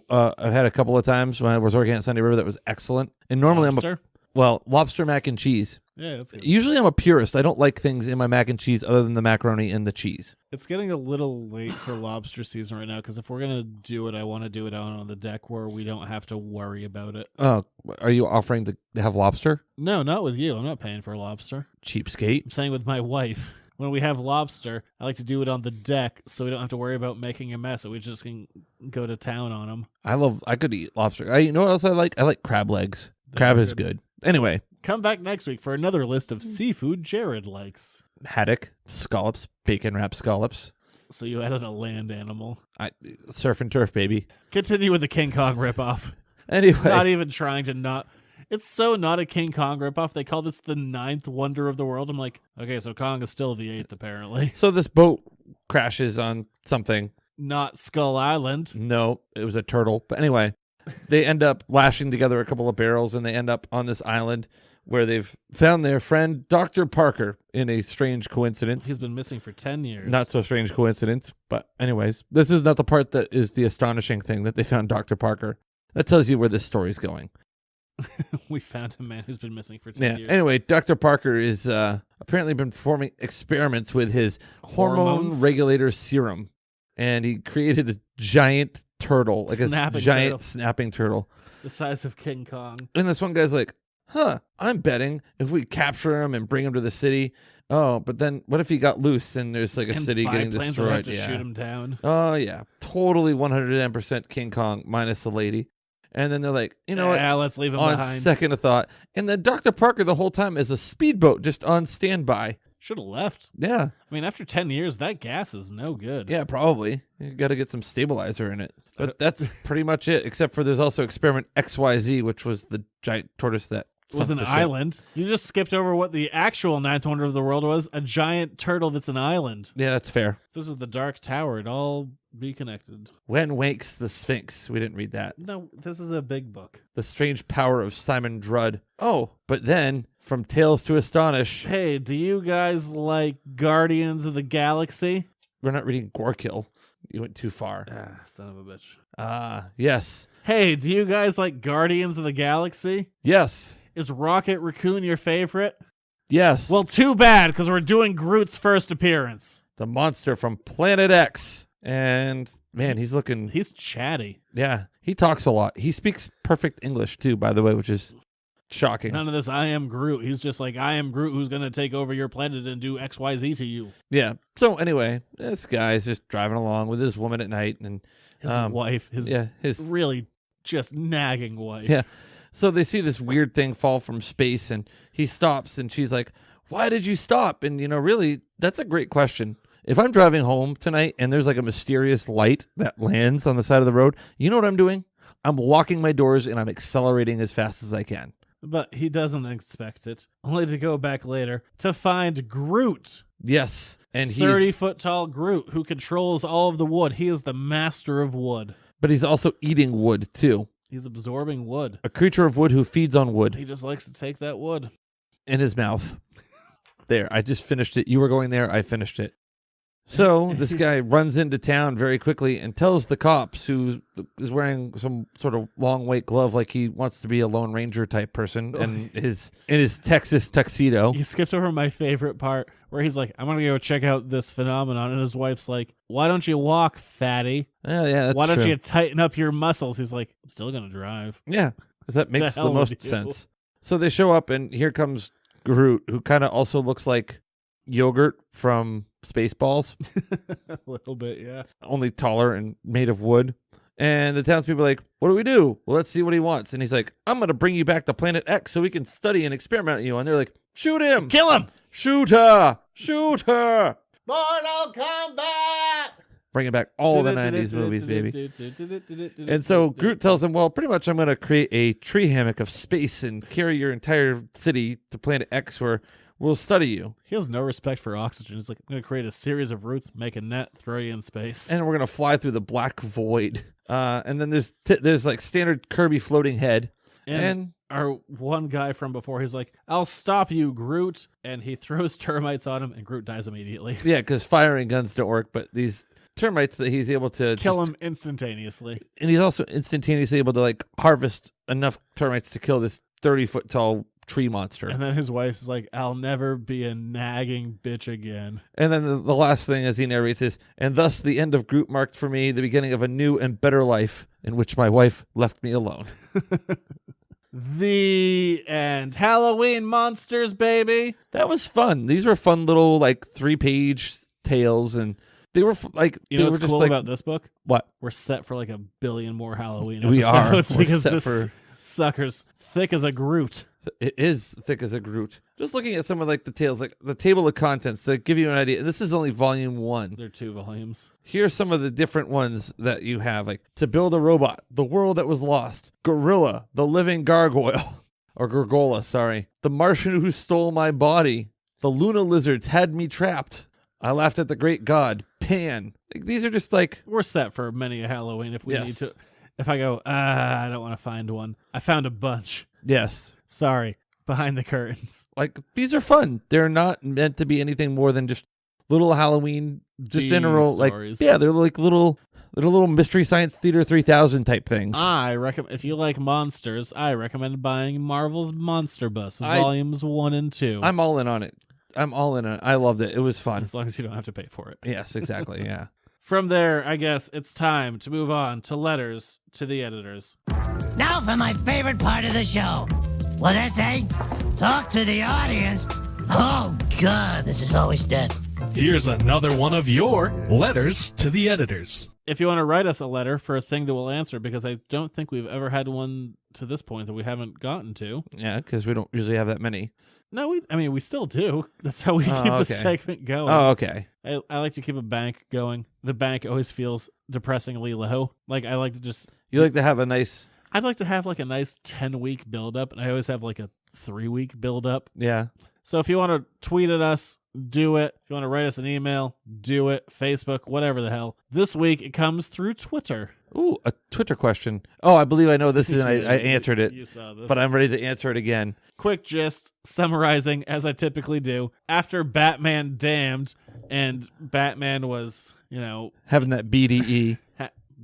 I've had a couple of times when I was working at Sunday River that was excellent. And normally Lobster? lobster mac and cheese. Yeah, that's good. Usually I'm a purist. I don't like things in my mac and cheese other than the macaroni and the cheese. It's getting a little late for lobster season right now because if we're going to do it, I want to do it out on the deck where we don't have to worry about it. Oh, are you offering to have lobster? No, not with you. I'm not paying for lobster. Cheapskate. I'm saying with my wife. When we have lobster, I like to do it on the deck so we don't have to worry about making a mess. So we just can go to town on them. I could eat lobster. You know what else I like? I like crab legs. Crab is good. Anyway. Come back next week for another list of seafood Jared likes. Haddock, scallops, bacon wrapped scallops. So you added a land animal. Surf and turf, baby. Continue with the King Kong ripoff. Anyway. Not even trying to not... It's so not a King Kong ripoff. They call this the 9th wonder of the world. I'm like, okay, so Kong is still the 8th, apparently. So this boat crashes on something. Not Skull Island. No, it was a turtle. But anyway, they end up lashing together a couple of barrels, and they end up on this island where they've found their friend Dr. Parker in a strange coincidence. He's been missing for 10 years. Not so strange coincidence. But anyways, this is not the part that is the astonishing thing that they found Dr. Parker. That tells you where this story's going. We found a man who's been missing for 10 years. Anyway, Dr. Parker is apparently been performing experiments with his hormone regulator serum. And he created a giant turtle, like snapping turtle. The size of King Kong. And this one guy's like, I'm betting if we capture him and bring him to the city. Oh, but then what if he got loose and there's like a city getting destroyed? Would have to shoot him down. Oh, yeah. Totally 110% King Kong minus the lady. And then they're like, you know what? Let's leave him on behind. Second of thought. And then Dr. Parker the whole time is a speedboat just on standby. Should have left. Yeah. I mean, after 10 years, that gas is no good. Yeah, probably. You got to get some stabilizer in it. But that's pretty much it, except for there's also experiment XYZ, which was the giant tortoise that was an island. You just skipped over what the actual 9th wonder of the world was, a giant turtle that's an island. Yeah, that's fair. This is the Dark Tower. It all be connected. When wakes the Sphinx? We didn't read that. No, this is a big book. The strange power of Simon Drudd. Oh, but then from Tales to Astonish. Hey, do you guys like Guardians of the Galaxy? We're not reading Gorkill. You went too far. Son of a bitch. Yes. Hey, do you guys like Guardians of the Galaxy? Yes. Is Rocket Raccoon your favorite? Yes. Well, too bad, because we're doing Groot's first appearance. The monster from Planet X. And, man, he's chatty. Yeah, he talks a lot. He speaks perfect English, too, by the way, which is shocking. None of this, I am Groot. He's just like, I am Groot who's going to take over your planet and do XYZ to you. Yeah. So, anyway, this guy's just driving along with his woman at night. And his wife. His really just nagging wife. Yeah. So they see this weird thing fall from space, and he stops, and she's like, why did you stop? And, really, that's a great question. If I'm driving home tonight and there's like a mysterious light that lands on the side of the road, you know what I'm doing? I'm locking my doors and I'm accelerating as fast as I can. But he doesn't expect it, only to go back later to find Groot. Yes. And he's 30-foot tall Groot who controls all of the wood. He is the master of wood. But he's also eating wood, too. He's absorbing wood. A creature of wood who feeds on wood. He just likes to take that wood. In his mouth. There, I just finished it. You were going there, I finished it. So this guy runs into town very quickly and tells the cops, who is wearing some sort of long white glove like he wants to be a Lone Ranger type person, and in his Texas tuxedo. He skipped over my favorite part where he's like, I'm going to go check out this phenomenon. And his wife's like, why don't you walk, fatty? Yeah, that's Why don't true. you tighten up your muscles? He's like, I'm still going to drive. Yeah, that makes the most you. sense. So they show up, and here comes Groot, who kind of also looks like yogurt from Spaceballs. A little bit, yeah. Only taller and made of wood. And the townspeople are like, what do we do? Well, let's see what he wants. And he's like, I'm going to bring you back to Planet X so we can study and experiment on you. And they're like, shoot him. Kill him. Shoot her. Shoot her. Mortal Kombat. Bringing back all the 90s movies, baby. And so Groot tells him, well, pretty much I'm going to create a tree hammock of space and carry your entire city to Planet X where We'll study you. He has no respect for oxygen. He's like, I'm going to create a series of roots, make a net, throw you in space. And we're going to fly through the black void. And then there's like standard Kirby floating head. And our one guy from before, he's like, I'll stop you, Groot. And he throws termites on him, and Groot dies immediately. Yeah, because firing guns don't work, but these termites that he's able to kill him instantaneously. And he's also instantaneously able to like harvest enough termites to kill this 30-foot tall tree monster. And then his wife's like, I'll never be a nagging bitch again. And then the last thing as he narrates is, and thus the end of Groot marked for me the beginning of a new and better life in which my wife left me alone. The end. Halloween monsters, baby. That was fun. These were fun little like 3-page tales, and they were like, you know what's what's cool like, about this book? What? We're set for like 1 billion more Halloween We episodes are. because this sucker's thick as a Groot. It is thick as a Groot. Just looking at some of like the tales, like the table of contents to give you an idea. This is only volume 1. They're 2 volumes. Here's some of the different ones that you have, like To Build a Robot, The World That Was Lost, Gorilla, The Living Gargoyle, or Gorgola, sorry. The Martian Who Stole My Body, The Luna Lizards Had Me Trapped, I Laughed at the Great God, Pan. Like, these are just like... We're set for many a Halloween if we need to. If I go, I don't want to find one. I found a bunch. Yes. Sorry. Behind the curtains. Like, these are fun. They're not meant to be anything more than just little Halloween, just general, like, yeah, they're like little Mystery Science Theater 3000 type things. I recommend, if you like monsters, I recommend buying Marvel's Monster Bus, volumes 1 and 2. I'm all in on it. I loved it. It was fun. As long as you don't have to pay for it. Yes, exactly, yeah. From there, I guess it's time to move on to letters to the editors. Now for my favorite part of the show. What's that say? Talk to the audience. Oh, God, this is always death. Here's another one of your letters to the editors. If you want to write us a letter for a thing that we'll answer, because I don't think we've ever had one to this point that we haven't gotten to. Yeah, because we don't usually have that many. No, we still do. That's how we keep the segment going. Oh, okay. I like to keep a bank going. The bank always feels depressingly low. Like, I like to just... You like to have a nice... I'd like to have like a nice 10-week build-up, and I always have like a 3-week build-up. Yeah. So if you want to tweet at us, do it. If you want to write us an email, do it. Facebook, whatever the hell. This week, it comes through Twitter. Ooh, a Twitter question. Oh, I believe I know this is, and I answered it. You saw this. But I'm ready to answer it again. Quick gist, summarizing, as I typically do. After Batman Damned, and Batman was, having that BDE.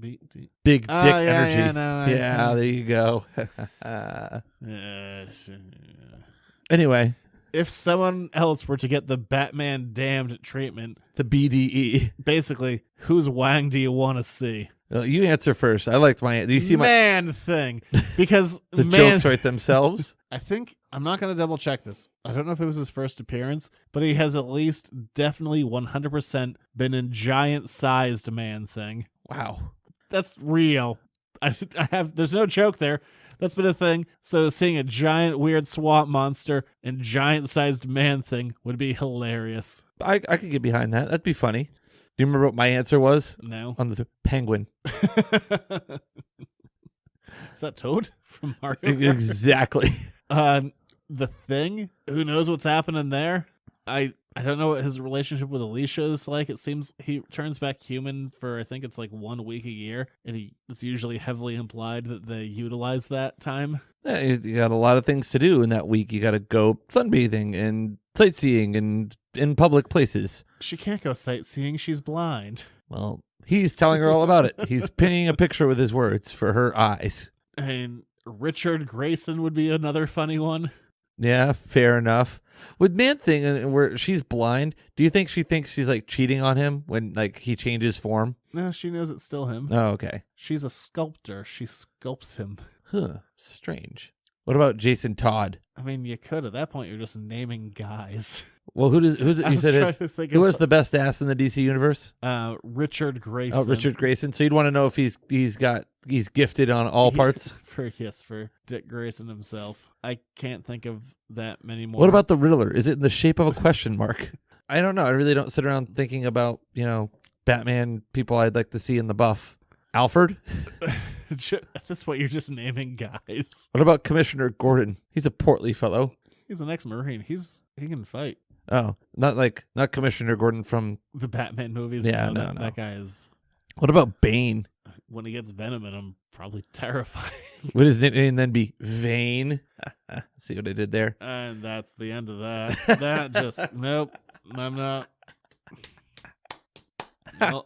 Big dick energy. Yeah, there you go. Anyway. If someone else were to get the Batman Damned treatment, the BDE, basically, whose wang do you want to see? You answer first. I liked my... Do you see man thing? Because the jokes write themselves? I think... I'm not going to double check this. I don't know if it was his first appearance, but he has at least definitely 100% been in giant-sized man thing. Wow. That's real. There's no joke there. That's been a thing. So seeing a giant weird swamp monster and giant-sized man thing would be hilarious. I could get behind that. That'd be funny. Do you remember what my answer was? No. On the penguin. Is that Toad from Mario? Exactly. The Thing? Who knows what's happening there? I don't know what his relationship with Alicia is like. It seems he turns back human for, I think it's like 1 week a year, and it's usually heavily implied that they utilize that time. Yeah, you got a lot of things to do in that week. You got to go sunbathing and sightseeing and in public places. She can't go sightseeing. She's blind. Well, he's telling her all about it. He's pinning a picture with his words for her eyes. And Richard Grayson would be another funny one. Yeah, fair enough. With Man-Thing, where she's blind, do you think she thinks she's like cheating on him when like he changes form? No, she knows it's still him. Oh, okay. She's a sculptor. She sculpts him. Huh, strange. What about Jason Todd? I mean, you could. At that point, you're just naming guys. Well, who's it? You said who was the best ass in the DC universe? Richard Grayson. Oh, Richard Grayson. So you'd want to know if he's gifted on all parts. For Dick Grayson himself. I can't think of that many more. What about the Riddler? Is it in the shape of a question mark? I don't know. I really don't sit around thinking about Batman people I'd like to see in the buff. Alfred? At this point, you're just naming guys. What about Commissioner Gordon? He's a portly fellow. He's an ex-Marine. He can fight. Oh, not Commissioner Gordon from The Batman movies. Yeah, no, no. That guy is. What about Bane? When he gets venom in him, probably terrifying. Would his nickname then be Vane? See what I did there? And that's the end of that. That just nope. I'm not.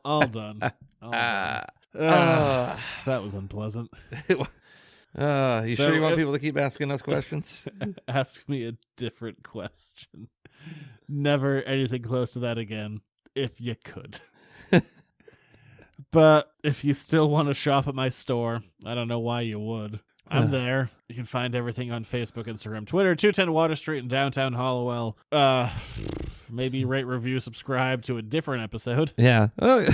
All done. That was unpleasant. You sure you want people to keep asking us questions? Ask me a different question. Never anything close to that again, if you could. But if you still want to shop at my store, I don't know why you would. I'm there. You can find everything on Facebook, Instagram, Twitter, 210 Water Street in downtown Hollowell. Maybe rate, review, subscribe to a different episode. Yeah. Oh,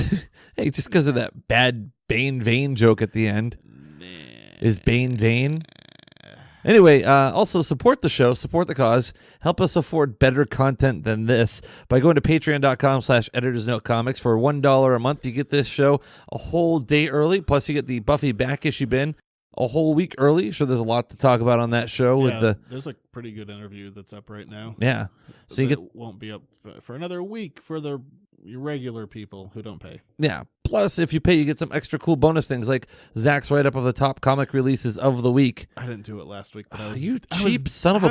hey, just because of that bad Bane Vane joke at the end. Is Bane Vane? Anyway, also support the show, support the cause, help us afford better content than this by going to patreon.com/editorsnotecomics. For $1 a month, you get this show a whole day early, plus you get the Buffy back issue bin a whole week early. Sure, there's a lot to talk about on that show. There's a pretty good interview that's up right now. Yeah. So you won't be up for another week for the regular people who don't pay. Yeah. Plus, if you pay, you get some extra cool bonus things like Zach's write-up of the top comic releases of the week. I didn't do it last week, but I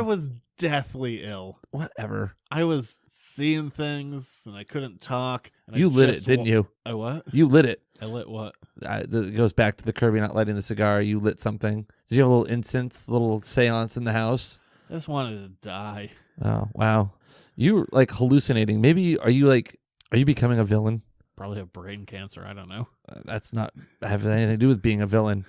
was deathly ill. Whatever. I was seeing things and I couldn't talk. And you lit it, didn't you? I what? You lit it. I lit what? It goes back to the Kirby not lighting the cigar. You lit something. Did you have a little incense, little seance in the house? I just wanted to die. Oh, wow. You were like hallucinating. Maybe, are you becoming a villain? Probably have brain cancer. I don't know. That's not have anything to do with being a villain.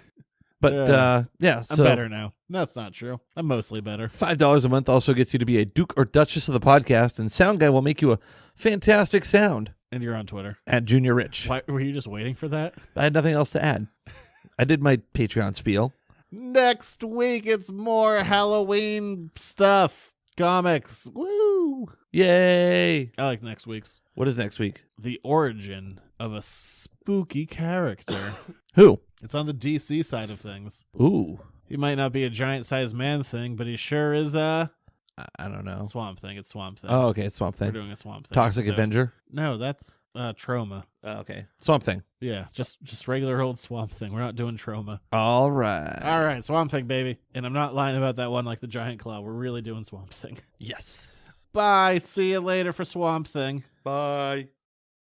But yeah, so I'm better now. That's not true. I'm mostly better. $5 a month also gets you to be a Duke or Duchess of the podcast, and Sound Guy will make you a fantastic sound. And you're on Twitter at Junior Rich. Why, were you just waiting for that? I had nothing else to add. I did my Patreon spiel. Next week, it's more Halloween stuff. Comics. Woo! Yay! I like next week's. What is next week? The origin of a spooky character. Who? It's on the DC side of things. Ooh. He might not be a giant-sized man thing, but he sure is I don't know. Swamp Thing. It's Swamp Thing. Oh, okay. It's Swamp Thing. We're doing a Swamp Thing. Toxic episode. Avenger? No, that's Trauma. Oh, okay. Swamp Thing. Yeah, just regular old Swamp Thing. We're not doing Trauma. All right. All right, Swamp Thing, baby. And I'm not lying about that one like the Giant Claw. We're really doing Swamp Thing. Yes. Bye. See you later for Swamp Thing. Bye.